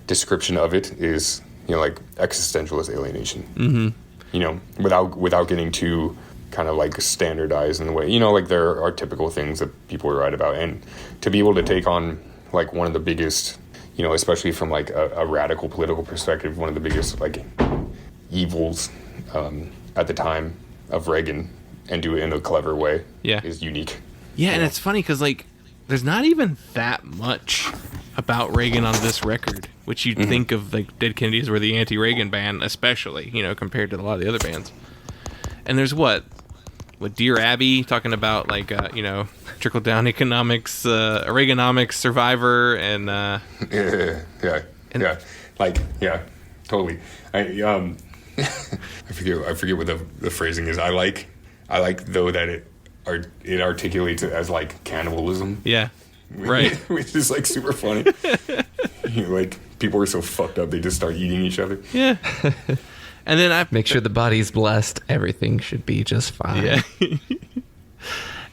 description of it is, you know, like existentialist alienation. You know, without getting too kind of like standardized in the way, you know, like there are typical things that people write about, and to be able to take on like one of the biggest, you know, especially from like a radical political perspective, one of the biggest like evils at the time of Reagan, and do it in a clever way, is unique. Yeah, and it's funny because like there's not even that much about Reagan on this record, which you'd think of like Dead Kennedys were the anti-Reagan band, especially, you know, compared to a lot of the other bands. And there's what Dear Abby talking about like you know, trickle down economics, Reaganomics, Survivor, and totally. I forget what the phrasing is. I like though that it articulates it as like cannibalism. Yeah, right. Which is like super funny. You know, like people are so fucked up they just start eating each other. Yeah. And then I make sure the body's blessed. Everything should be just fine. Yeah.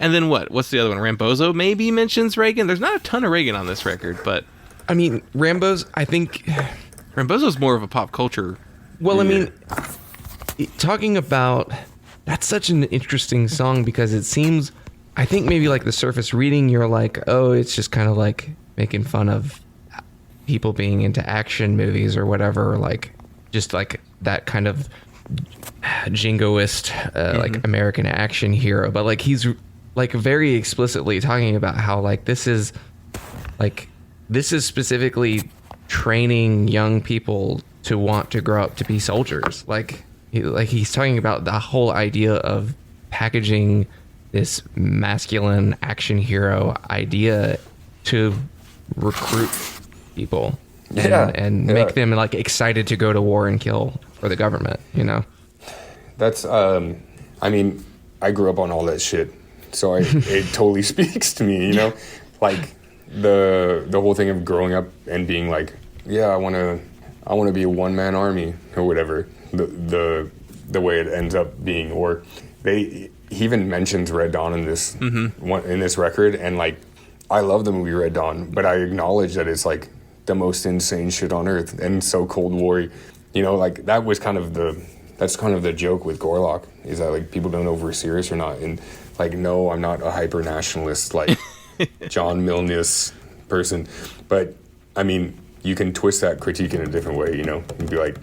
And then what's the other one? Rambozo maybe mentions Reagan. There's not a ton of Reagan on this record, but I mean, I think Rambozo's more of a pop culture. Well, I mean, talking about, that's such an interesting song because it seems, I think maybe like the surface reading, you're like, oh, it's just kind of like making fun of people being into action movies or whatever, like just like that kind of jingoist, like American action hero. But like he's like very explicitly talking about how like this is specifically training young people to want to grow up to be soldiers. Like he's talking about the whole idea of packaging this masculine action hero idea to recruit people and make them like excited to go to war and kill for the government, you know? That's, I mean, I grew up on all that shit, so it totally speaks to me, you know? Like the whole thing of growing up and being like, yeah, I want to be a one-man army or whatever, the way it ends up being. Or he even mentions Red Dawn in this in this record, and like I love the movie Red Dawn, but I acknowledge that it's like the most insane shit on earth and so Cold War-y. You know, like that's kind of the joke with Orlock, is that like people don't know if we're serious or not. And like, no, I'm not a hyper nationalist. Like John Milnes person. But I mean, you can twist that critique in a different way, you know, and be like,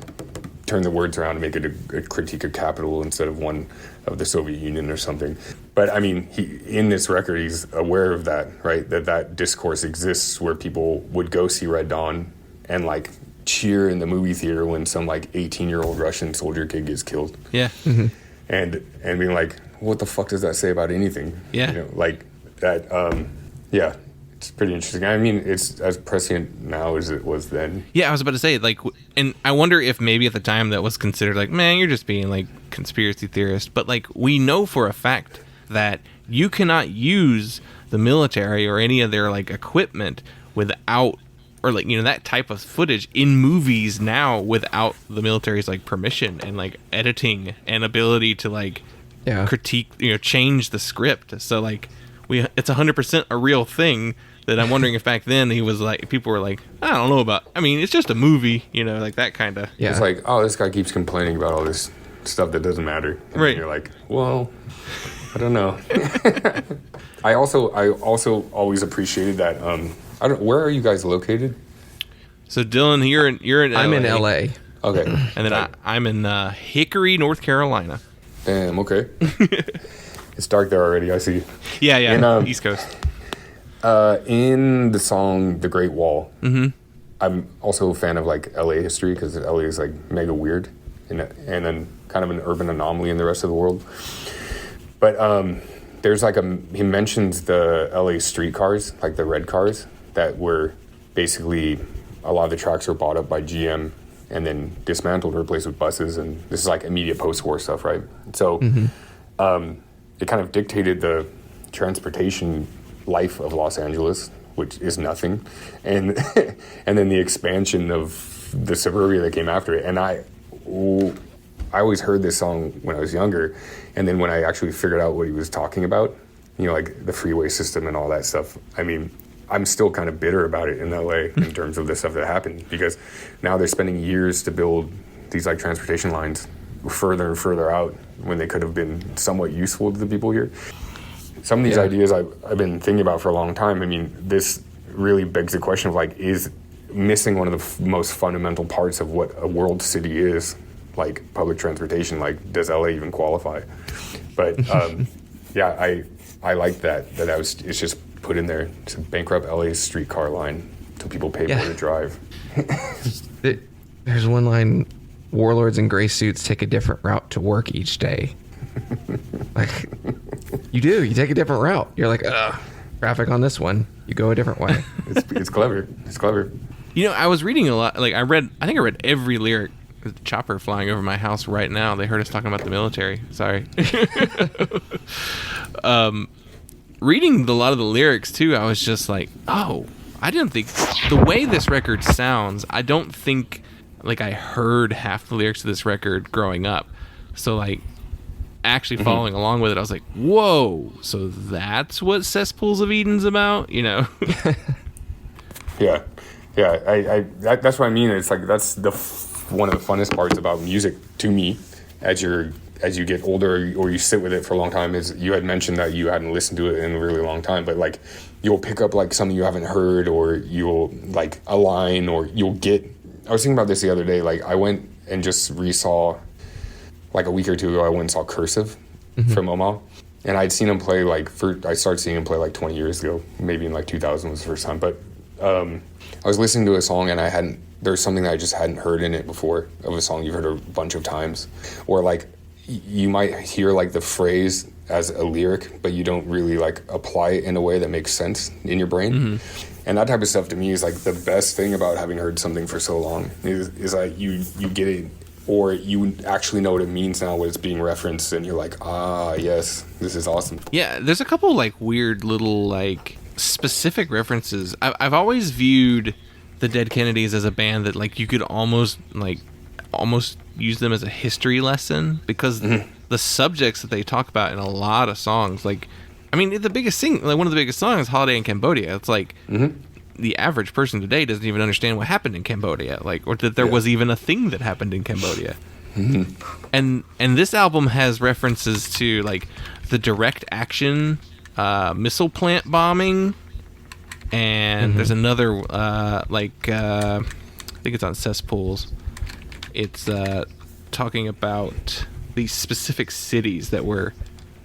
turn the words around and make it a critique of capital instead of one of the Soviet Union or something. But I mean, in this record, he's aware of that, right? That discourse exists where people would go see Red Dawn and like cheer in the movie theater when some like 18-year-old Russian soldier kid gets killed. Yeah. Mm-hmm. And being like, what the fuck does that say about anything? Yeah. You know, like that, yeah. It's pretty interesting. I mean, it's as prescient now as it was then. Yeah, I was about to say, like, and I wonder if maybe at the time that was considered like, man, you're just being like conspiracy theorist. But like, we know for a fact that you cannot use the military or any of their like equipment without, or like, you know, that type of footage in movies now without the military's like permission and like editing and ability to like critique, you know, change the script. So like, it's 100% a real thing. That I'm wondering if back then he was like, people were like, I don't know about, I mean, it's just a movie, you know, like that kind of. Yeah. It's like, oh, this guy keeps complaining about all this stuff that doesn't matter. And right. You're like, well, I don't know. I also always appreciated that. Where are you guys located? So Dylan, you're in LA. I'm in LA. Okay. And then I'm in Hickory, North Carolina. Damn, okay. It's dark there already, I see. Yeah, And, East Coast. In the song "The Great Wall," I'm also a fan of like LA history because LA is like mega weird, and then kind of an urban anomaly in the rest of the world. But there's like he mentions the LA streetcars, like the red cars that were basically a lot of the tracks were bought up by GM and then dismantled, replaced with buses, and this is like immediate post-war stuff, right? So it kind of dictated the transportation life of Los Angeles, which is nothing, and and then the expansion of the suburbia that came after it. And I always heard this song when I was younger, and then when I actually figured out what he was talking about, you know, like the freeway system and all that stuff. I mean, I'm still kind of bitter about it in LA in terms of the stuff that happened, because now they're spending years to build these like transportation lines further and further out when they could have been somewhat useful to the people here. Some of these ideas I've been thinking about for a long time. I mean, this really begs the question of like, is missing one of the most fundamental parts of what a world city is, like public transportation. Like, does LA even qualify? But yeah, I like that it's just put in there to bankrupt LA's streetcar line so people pay more to drive. There's one line: warlords in gray suits take a different route to work each day. Like, you take a different route. You're like, traffic on this one, you go a different way. It's clever. You know, I was reading a lot. Like, I think I read every lyric. There's a chopper flying over my house right now. They heard us talking about the military. Sorry. Reading a lot of the lyrics too, I was just like, oh, I didn't think the way this record sounds. I don't think like I heard half the lyrics of this record growing up. So like, actually following along with it, I was like, whoa, so that's what Cesspools of Eden's about, you know? Yeah, that's what I mean. It's like that's one of the funnest parts about music to me as you get older or you sit with it for a long time. Is you had mentioned that you hadn't listened to it in a really long time, but like you'll pick up like something you haven't heard, or you'll like a line, or you'll get. I was thinking about this the other day. Like I went and just resaw. Like a week or two ago, I went and saw Cursive from Omaha, and I'd seen him play I started seeing him play like 20 years ago, maybe in like 2000 was the first time. But I was listening to a song and there's something that I just hadn't heard in it before, of a song you've heard a bunch of times, or like you might hear like the phrase as a lyric, but you don't really like apply it in a way that makes sense in your brain. And that type of stuff to me is like the best thing about having heard something for so long is like you get it. Or you actually know what it means now when it's being referenced, and you're like, yes, this is awesome. Yeah, there's a couple like weird little like specific references. I've always viewed the Dead Kennedys as a band that like you could almost use them as a history lesson, because the subjects that they talk about in a lot of songs, like, I mean, the biggest thing, like one of the biggest songs, Holiday in Cambodia. It's like. The average person today doesn't even understand what happened in Cambodia, like, or that there was even a thing that happened in Cambodia. And this album has references to like the direct action missile plant bombing, and there's another I think it's on cesspools. It's talking about these specific cities that were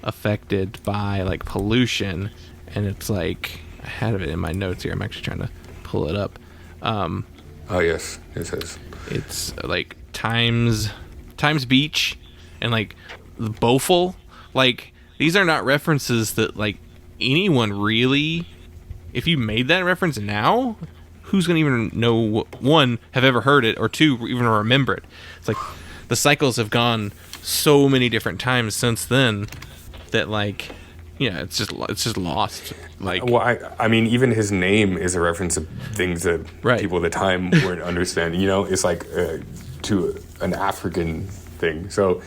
affected by like pollution, and it's like I had it in my notes here. I'm actually trying to pull it up. Oh yes, it says it's like Times Beach and like the Beaufort. Like these are not references that like anyone really. If you made that reference now, who's gonna even know? One, have ever heard it, or two, even remember it. It's like the cycles have gone so many different times since then that like. Yeah, it's just lost. Like, well, I mean, even his name is a reference to things that people at the time weren't understanding. You know, it's like to an African thing. So,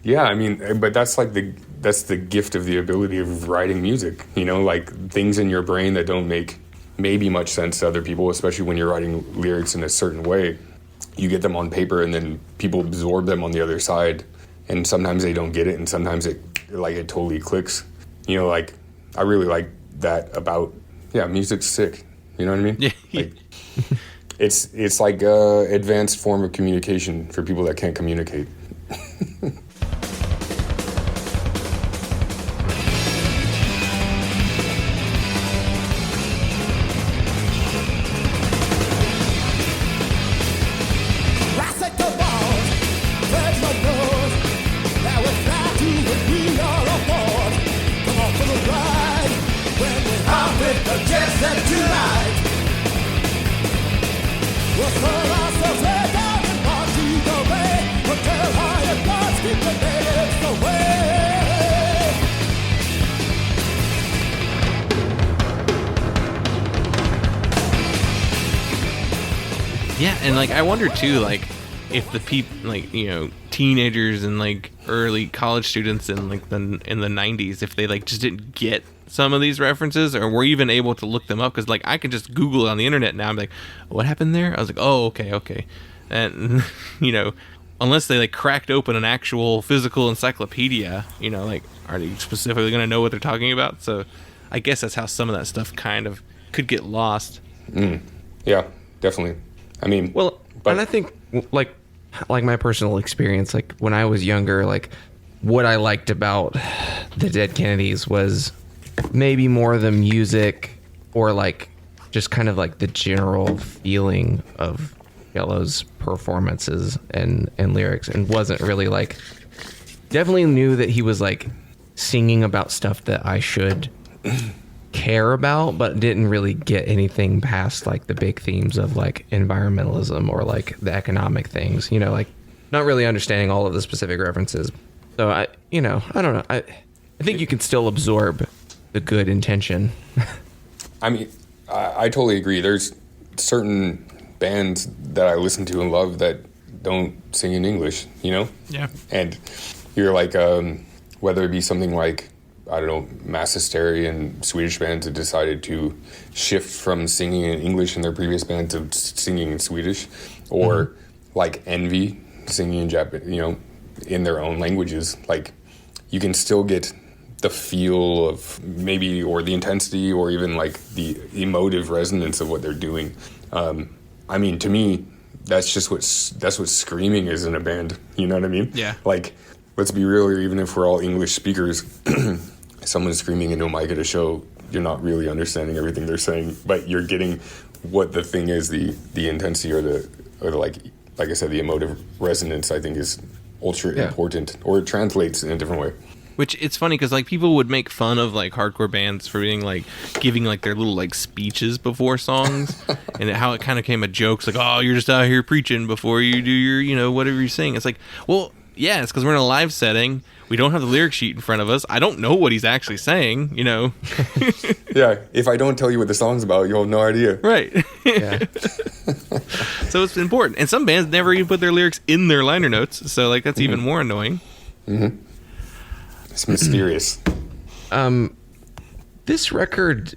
yeah, I mean, but that's like that's the gift of the ability of writing music. You know, like things in your brain that don't make maybe much sense to other people, especially when you're writing lyrics in a certain way. You get them on paper, and then people absorb them on the other side. And sometimes they don't get it, and sometimes it totally clicks. You know, like I really like that about music's sick. You know what I mean? Yeah. Like, it's like a advanced form of communication for people that can't communicate. Yeah, and like I wonder too, like if the people, like, you know, teenagers and like early college students in like in the 90s, if they like just didn't get some of these references, or were even able to look them up, because like I could just Google it on the internet now. I'm like, what happened there? I was like, oh, okay, and you know, unless they like cracked open an actual physical encyclopedia, you know, like are they specifically going to know what they're talking about? So I guess that's how some of that stuff kind of could get lost. Yeah, definitely. I mean, well, and I think like my personal experience, like when I was younger, like what I liked about the Dead Kennedys was maybe more the music, or like just kind of like the general feeling of Yellow's performances and lyrics, and wasn't really like, definitely knew that he was like singing about stuff that I should care about, but didn't really get anything past like the big themes of like environmentalism or like the economic things, you know, like not really understanding all of the specific references. So I don't know. I think you can still absorb the good intention. I mean, I totally agree. There's certain bands that I listen to and love that don't sing in English, you know? Yeah. And you're like, whether it be something like, I don't know, Mass Hysteria and Swedish bands have decided to shift from singing in English in their previous band to singing in Swedish, or like Envy singing in Japanese, you know, in their own languages. Like, you can still get the feel of maybe, or the intensity, or even like the emotive resonance of what they're doing. I mean, to me, that's what screaming is in a band. You know what I mean? Yeah. Like, let's be real here, even if we're all English speakers, someone screaming into a mic at a show, you're not really understanding everything they're saying, but you're getting what the thing is, the intensity, or the like I said, the emotive resonance, I think is ultra important, or it translates in a different way. Which, it's funny because like people would make fun of like hardcore bands for being like giving like their little like speeches before songs, and how it kind of came a joke. It's like, oh, you're just out here preaching before you do your, you know, whatever you're saying. It's like, well, yeah, it's because we're in a live setting. We don't have the lyric sheet in front of us. I don't know what he's actually saying, you know. Yeah, if I don't tell you what the song's about, you'll have no idea. Right. Yeah. So it's important. And some bands never even put their lyrics in their liner notes, so like that's even more annoying. It's mysterious. This record,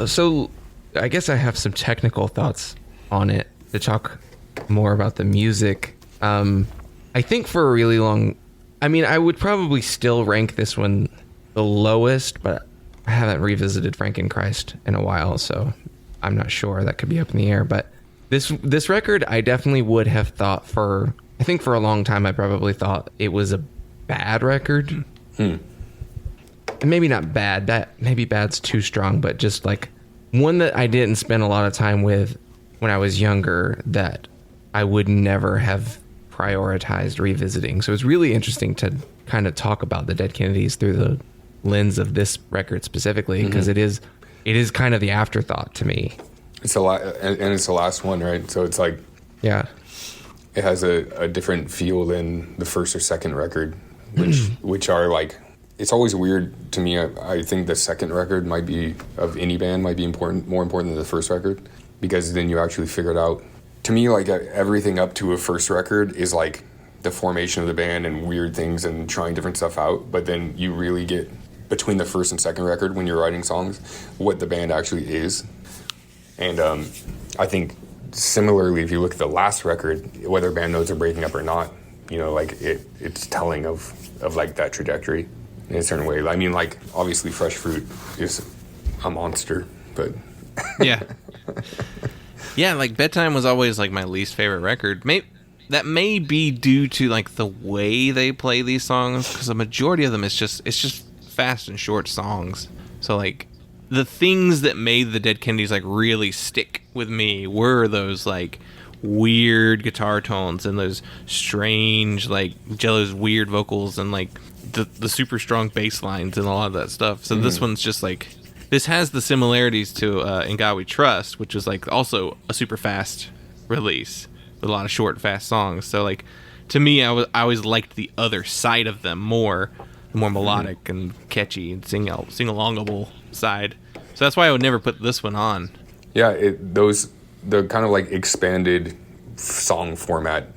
so I guess I have some technical thoughts on it to talk more about the music. I think for a really long, I mean, I would probably still rank this one the lowest, but I haven't revisited Frankenchrist in a while, so I'm not sure. That could be up in the air. But this record, I definitely would have thought I think for a long time, I probably thought it was a bad record. And maybe not bad. Maybe bad's too strong, but just like one that I didn't spend a lot of time with when I was younger that I would never have prioritized revisiting. So it's really interesting to kind of talk about the Dead Kennedys through the lens of this record specifically, because it is kind of the afterthought to me. It's it's the last one, right? So it's like, yeah, it has a different feel than the first or second record, which are like, it's always weird to me. I think the second record might be, of any band, might be more important than the first record, because then you actually figure it out. To me, like, everything up to a first record is like the formation of the band and weird things and trying different stuff out. But then you really get, between the first and second record, when you're writing songs, what the band actually is. And I think similarly, if you look at the last record, whether band notes are breaking up or not, you know, like it's telling of like that trajectory in a certain way. I mean, like, obviously Fresh Fruit is a monster, but yeah. Yeah, like Bedtime was always like my least favorite record. That may be due to like the way they play these songs, because the majority of them it's just fast and short songs. So like the things that made the Dead Kennedys like really stick with me were those like weird guitar tones and those strange like Jello's weird vocals and like the super strong bass lines and a lot of that stuff. So this one's just like, this has the similarities to In God We Trust, which is like also a super fast release with a lot of short, fast songs. So like, to me, I always liked the other side of them more, the more melodic and catchy and sing-alongable side. So that's why I would never put this one on. Yeah, the kind of like expanded song format,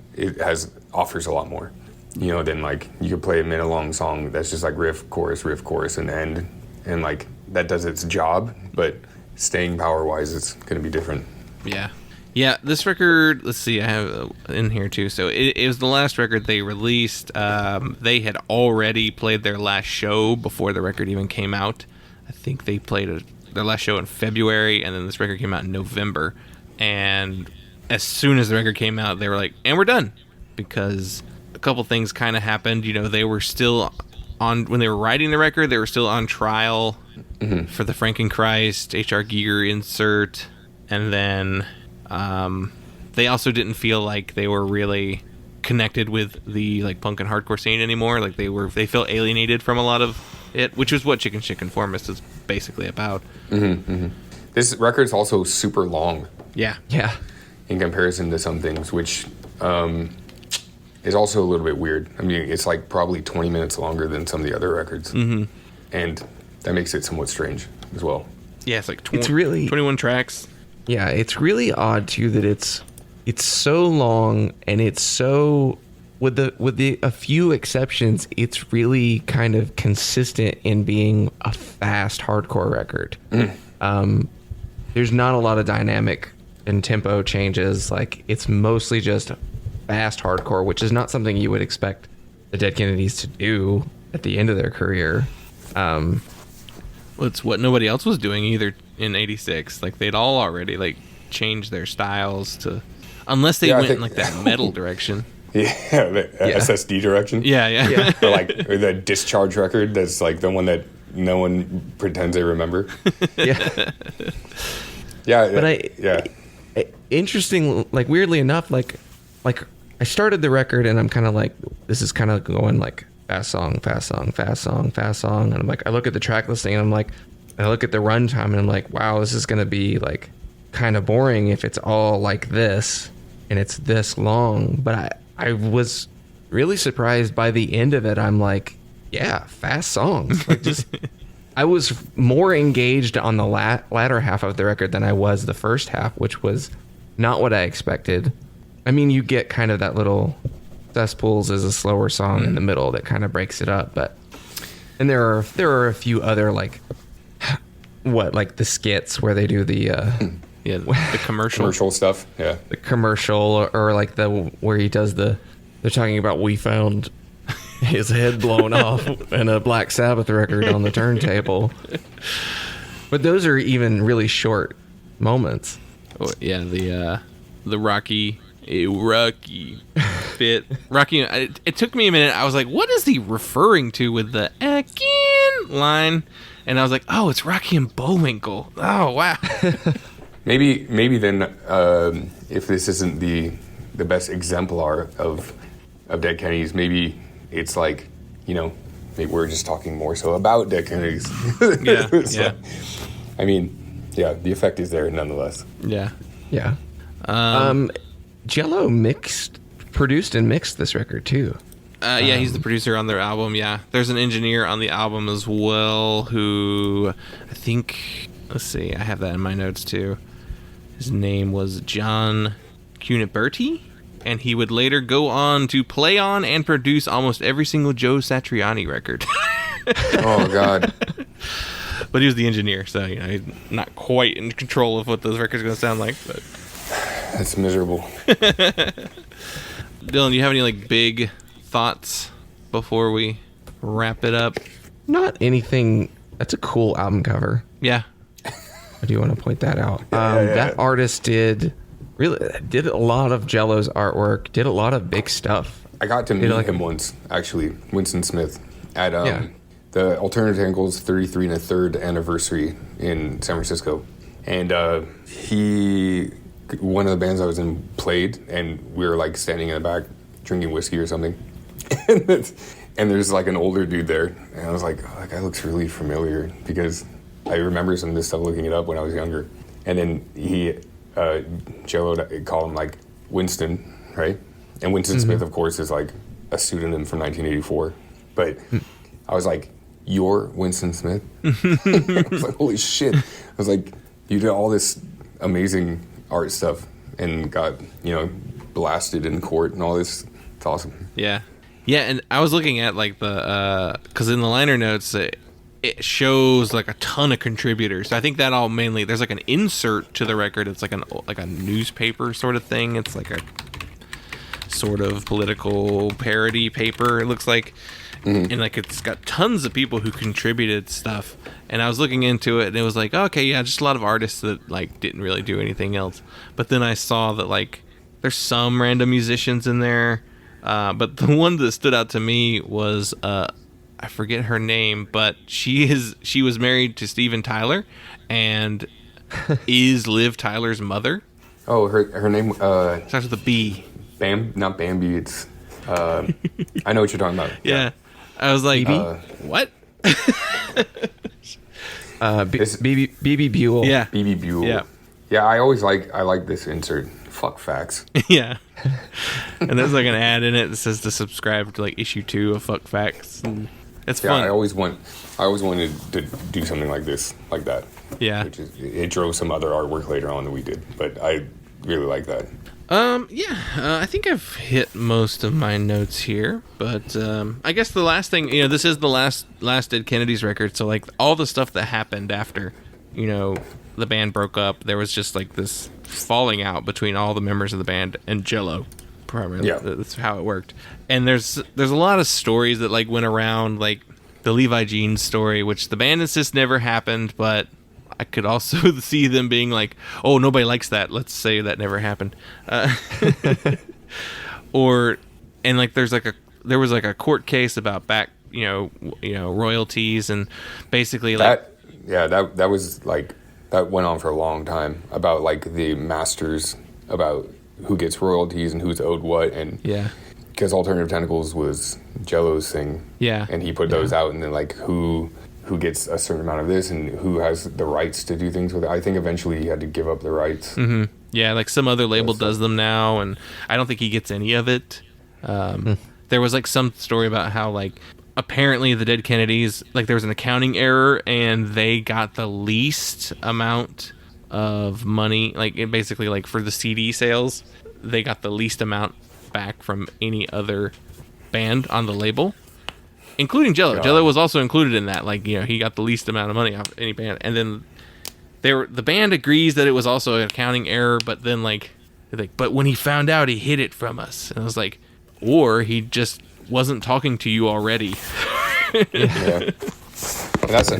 offers a lot more. You know, than like you could play a minute-long song that's just like riff, chorus, and end, and like that does its job, but staying power-wise, it's going to be different. Yeah, this record, let's see, I have in here too. So it was the last record they released. They had already played their last show before the record even came out. I think they played their last show in February, and then this record came out in November. And as soon as the record came out, they were like, and we're done. Because a couple things kind of happened. You know, they were still on, when they were writing the record, they were still on trial for the Frankenchrist, H.R. Giger insert. And then they also didn't feel like they were really connected with the like punk and hardcore scene anymore. Like they felt alienated from a lot of it, which is what Chicken Shit Conformist is basically about. This record's also super long. Yeah. In comparison to some things, which is also a little bit weird. I mean, it's like probably 20 minutes longer than some of the other records. And that makes it somewhat strange as well. Yeah, it's like it's really 21 tracks. Yeah, it's really odd too that it's so long, and it's so, with a few exceptions, it's really kind of consistent in being a fast hardcore record. There's not a lot of dynamic and tempo changes. Like, it's mostly just fast hardcore, which is not something you would expect the Dead Kennedys to do at the end of their career. Well, it's what nobody else was doing either in '86. Like, they'd all already like changed their styles to, unless they went in like that metal direction. Yeah, the SSD direction. Yeah. Or like the Discharge record. That's like the one that no one pretends they remember. Yeah. But interesting, like, weirdly enough, like I started the record and I'm kind of like, this is kind of going like fast song, and I'm like, I look at the track listing and I'm like, I look at the runtime and I'm like, wow, this is gonna be like kind of boring if it's all like this and it's this long. But I was really surprised by the end of it. I'm like, yeah, fast songs. Like, just I was more engaged on the latter half of the record than I was the first half, which was not what I expected. I mean, you get kind of that little Cesspools is a slower song in the middle that kind of breaks it up, and there are a few other like the skits where they do the the commercial stuff, the commercial, or like where he does they're talking about we found his head blown off and a Black Sabbath record on the turntable. But those are even really short moments. Oh, yeah, the Rocky bit. Rocky, it took me a minute. I was like, what is he referring to with the again line? And I was like, oh, it's Rocky and Bullwinkle. Oh, wow. Maybe then, if this isn't the best exemplar of Dead Kennedys, maybe it's like, maybe we're just talking more so about Dead Kennedys. Yeah, So, yeah. I mean, yeah, the effect is there nonetheless. Yeah. Yeah. Jello produced and mixed this record too. Yeah, he's the producer on their album, yeah. There's an engineer on the album as well who I think, let's see, I have that in my notes too. His name was John Cuniberti, and he would later go on to play on and produce almost every single Joe Satriani record. Oh, God. But he was the engineer, so he's not quite in control of what those records are going to sound like. But That's miserable. Dylan, do you have any big thoughts before we wrap it up? Not anything. That's a cool album cover. Yeah. I do want to point that out. That artist did a lot of Jello's artwork. Did a lot of big stuff. I got to meet him once, actually, Winston Smith, at the Alternative Tentacles 33 and a third anniversary in San Francisco. And one of the bands I was in played, and we were standing in the back drinking whiskey or something. And there's an older dude there, and I was like, oh, that guy looks really familiar, because I remember some of this stuff looking it up when I was younger. And then Jello called him Winston, right? And Winston Smith, of course, is a pseudonym from 1984. But I was like, you're Winston Smith? I was like, holy shit. I was like, you did all this amazing art stuff and got, blasted in court and all this. It's awesome. Yeah. Yeah, and I was looking at because in the liner notes it shows a ton of contributors. I think that all mainly there's an insert to the record. It's a newspaper sort of thing. It's a sort of political parody paper. It looks like, and it's got tons of people who contributed stuff. And I was looking into it, and it was okay, yeah, just a lot of artists that didn't really do anything else. But then I saw that there's some random musicians in there. But the one that stood out to me was I forget her name, but she was married to Steven Tyler, and is Liv Tyler's mother. Oh, her name Starts with a B. Not Bambi. It's I know what you're talking about. Yeah. I was like, what? BB Buell. Yeah. BB Buell. Yeah. Yeah, I like this insert. Fuck facts. Yeah. And there's an ad in it that says to subscribe to issue 2 of Fuck Facts. And it's fun. I always wanted to do something like that. Yeah. Which it drove some other artwork later on that we did, but I really like that. I think I've hit most of my notes here, but I guess the last thing, this is the last Dead Kennedys record, so all the stuff that happened after, the band broke up, there was just this falling out between all the members of the band and Jello, primarily. Yeah. That's how it worked. And there's a lot of stories that went around, the Levi Jeans story, which the band insists never happened, but I could also see them being oh, nobody likes that. Let's say that never happened. There was a court case about back, royalties, and basically that was that went on for a long time about the masters, about who gets royalties and who's owed what, and yeah, because Alternative Tentacles was Jello's thing, yeah, and he put those out, and then who gets a certain amount of this and who has the rights to do things with it. I think eventually he had to give up the rights. Mm-hmm. Yeah, some other label does them now, and I don't think he gets any of it. There was some story about how apparently the Dead Kennedys, there was an accounting error, and they got the least amount of money, basically for the CD sales, they got the least amount back from any other band on the label, including Jello. God. Jello was also included in that. He got the least amount of money off any band, and then the band agrees that it was also an accounting error, but then but when he found out, he hid it from us, and I was or he just wasn't talking to you already. Yeah. That's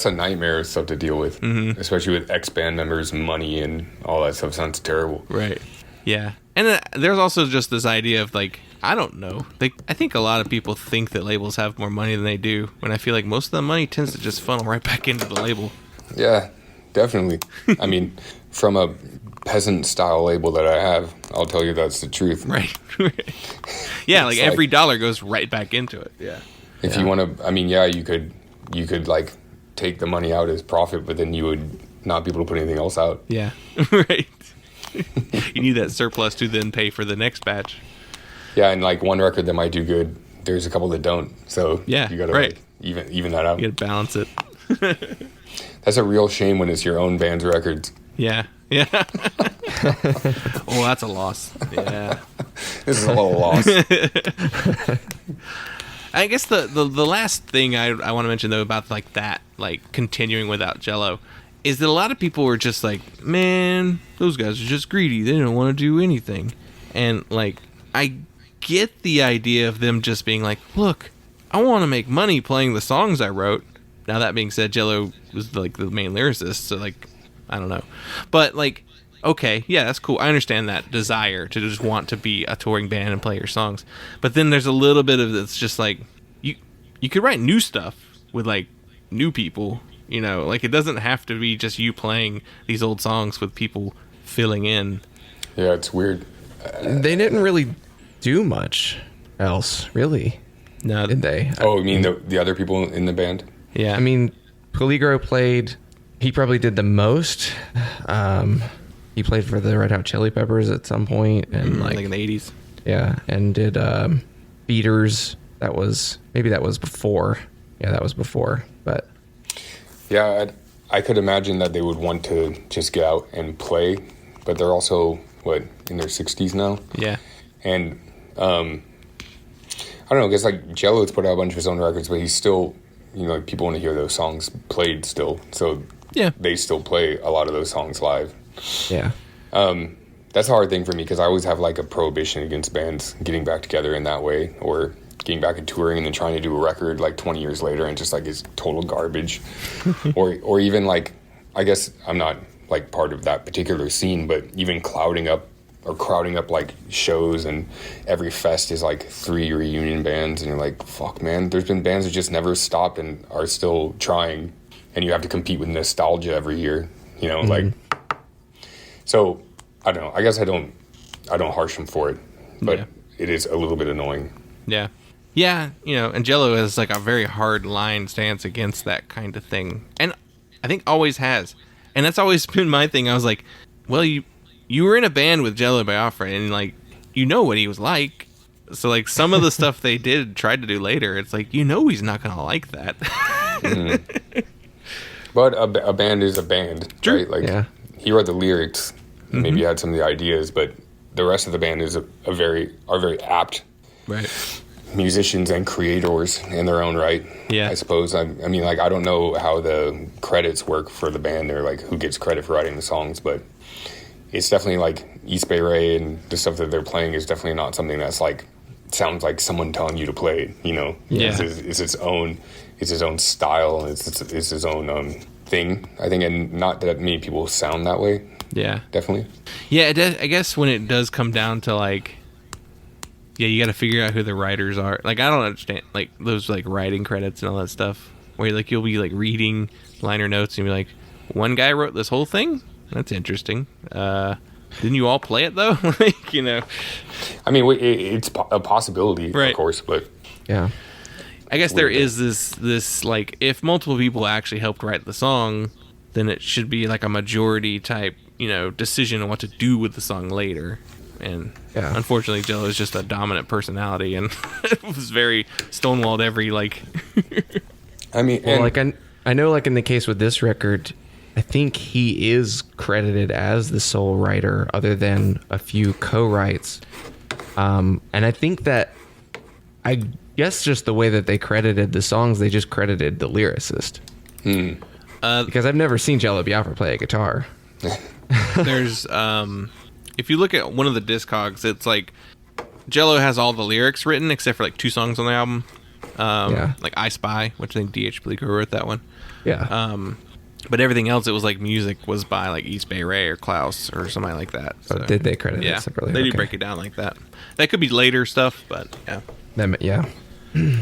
a nightmare stuff to deal with, especially with ex-band members, money, and all that stuff. Sounds terrible. Right. Yeah. And there's also just this idea of like, I don't know. Like, I think a lot of people think that labels have more money than they do, when I feel like most of the money tends to just funnel right back into the label. Yeah, definitely. I mean, from a peasant-style label that I have, I'll tell you that's the truth. Right. Yeah, like every dollar goes right back into it. Yeah. If you want to, I mean, yeah, you could like take the money out as profit, but then you would not be able to put anything else out. Yeah. Right. You need that surplus to then pay for the next batch. Yeah, and like one record that might do good, there's a couple that don't. So yeah, you gotta right. like, even that out. You gotta balance it. That's a real shame when it's your own band's records. Yeah. Yeah. Oh, that's a loss. Yeah. This is a little loss. I guess the last thing I want to mention though about like that, like continuing without Jello, is that a lot of people were just like, man, those guys are just greedy. They don't want to do anything. And like, I get the idea of them just being like, look, I want to make money playing the songs I wrote. Now that being said, Jello was like the main lyricist, so like, I don't know. But like, okay, yeah, that's cool. I understand that desire to just want to be a touring band and play your songs. But then there's a little bit of it's just like, you could write new stuff with like new people, you know, like it doesn't have to be just you playing these old songs with people filling in. Yeah, it's weird. They didn't really do much else, really. No, did they? Oh, you mean the other people in the band? Yeah. I mean, Peligro played, he probably did the most. He played for the Red Hot Chili Peppers at some point, and like in the 80s. Yeah, and did Beaters. That was before. Yeah, that was before. But yeah, I could imagine that they would want to just get out and play, but they're also in their 60s now. Yeah, and I don't know, because like Jello's put out a bunch of his own records, but he's still, you know, like, people want to hear those songs played still, so yeah, they still play a lot of those songs live. Yeah. That's a hard thing for me because I always have like a prohibition against bands getting back together in that way, or getting back and touring and then trying to do a record like 20 years later and just like is total garbage. or even like, I guess I'm not like part of that particular scene, but even crowding up like shows, and every fest is like 3 reunion bands, and you're like, fuck man, there's been bands that just never stopped and are still trying, and you have to compete with nostalgia every year, you know, like. So I don't know. I guess I don't harsh him for it, but it is a little bit annoying. Yeah. Yeah, you know, and Jello has like a very hard line stance against that kind of thing. And I think always has. And that's always been my thing. I was like, well, you were in a band with Jello Biafra, and like, you know what he was like. So like some of the stuff they tried to do later, it's like, you know he's not going to like that. But a band is a band, True. right? Like he wrote the lyrics, maybe had some of the ideas, but the rest of the band are very apt musicians and creators in their own right. Yeah, I suppose. I mean, like, I don't know how the credits work for the band, or like who gets credit for writing the songs, but it's definitely like East Bay Ray and the stuff that they're playing is definitely not something that's like sounds like someone telling you to play it. You know, it's its own style, and it's his own thing, I think, and not that many people sound that way. Yeah, definitely. Yeah, I guess when it does come down to like, yeah, you got to figure out who the writers are. Like, I don't understand like those like writing credits and all that stuff, where like you'll be like reading liner notes and be like, one guy wrote this whole thing. That's interesting. Didn't you all play it though? Like, you know. I mean, it's a possibility, of course, but yeah. I guess there is this like, if multiple people actually helped write the song, then it should be like a majority type, you know, decision on what to do with the song later. And unfortunately, Jello is just a dominant personality, and it was very stonewalled every like. I mean, well, like I know, like in the case with this record, I think he is credited as the sole writer, other than a few co-writes. And I think that, I guess, just the way that they credited the songs, they just credited the lyricist. Because I've never seen Jello Biafra play a guitar. There's if you look at one of the Discogs, it's like Jello has all the lyrics written except for like 2 songs on the album. Like I Spy, which I think D.H. Bleeker wrote that one. Yeah. But everything else, it was like music was by like East Bay Ray or Klaus or somebody like that. So, did they credit yeah, it separately? They do Okay. break it down like that. That could be later stuff, but yeah. Yeah. Yeah,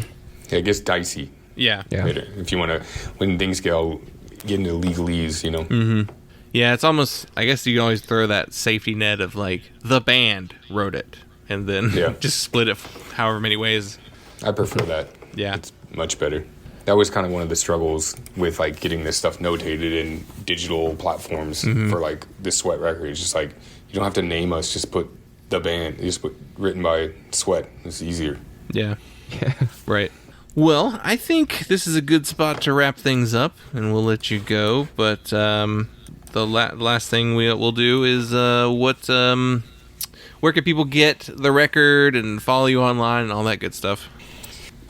it gets dicey. Yeah. Yeah. Later, if you want to, when things get into legalese, you know. Mm-hmm. Yeah, it's almost, I guess you can always throw that safety net of like, the band wrote it, and then just split it however many ways. I prefer that. Yeah. It's much better. That was kind of one of the struggles with like getting this stuff notated in digital platforms for like this Sweat record. It's just like, you don't have to name us, just put the band, just put written by Sweat. It's easier. Yeah. Right. Well, I think this is a good spot to wrap things up, and we'll let you go. But the last thing we'll do is where can people get the record and follow you online and all that good stuff?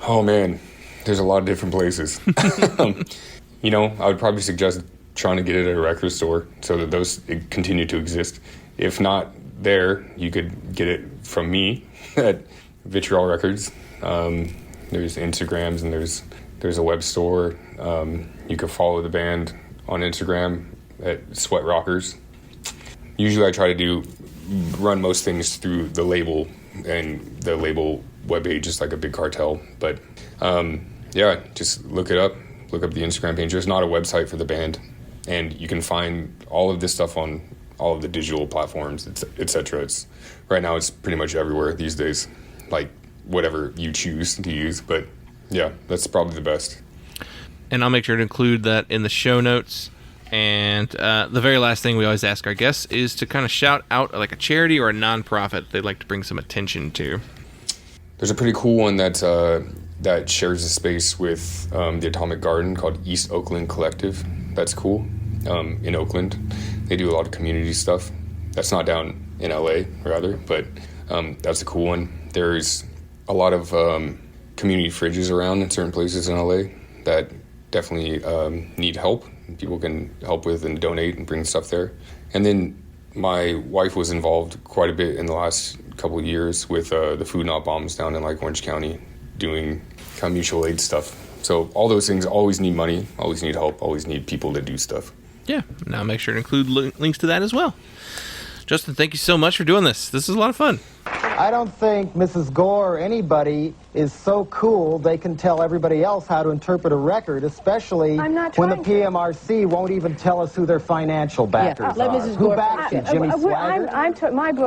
Oh man, there's a lot of different places. You know, I would probably suggest trying to get it at a record store so that those continue to exist. If not there, you could get it from me at Vitriol Records. There's Instagrams and there's a web store. You can follow the band on Instagram at Sweat Rockers. Usually I try to run most things through the label, and the label webpage is like a big cartel. But yeah, just look it up. Look up the Instagram page. There's not a website for the band, and you can find all of this stuff on all of the digital platforms, etc. Right now it's pretty much everywhere these days, like whatever you choose to use. But yeah, that's probably the best. And I'll make sure to include that in the show notes. And the very last thing we always ask our guests is to kind of shout out like a charity or a nonprofit they'd like to bring some attention to. There's a pretty cool one that shares a space with the Atomic Garden called East Oakland Collective. That's cool. In Oakland, they do a lot of community stuff. That's not down in LA, rather, but that's a cool one. There's a lot of community fridges around in certain places in LA that definitely need help. People can help with and donate and bring stuff there. And then my wife was involved quite a bit in the last couple of years with the Food Not Bombs down in like Orange County, doing kind of mutual aid stuff. So all those things always need money, always need help, always need people to do stuff. Yeah, now make sure to include links to that as well. Justin, thank you so much for doing this. This is a lot of fun. I don't think Mrs. Gore or anybody is so cool they can tell everybody else how to interpret a record, especially when the PMRC won't even tell us who their financial backers are. Let Mrs. Who Gore backs you, Jimmy Swaggart? My book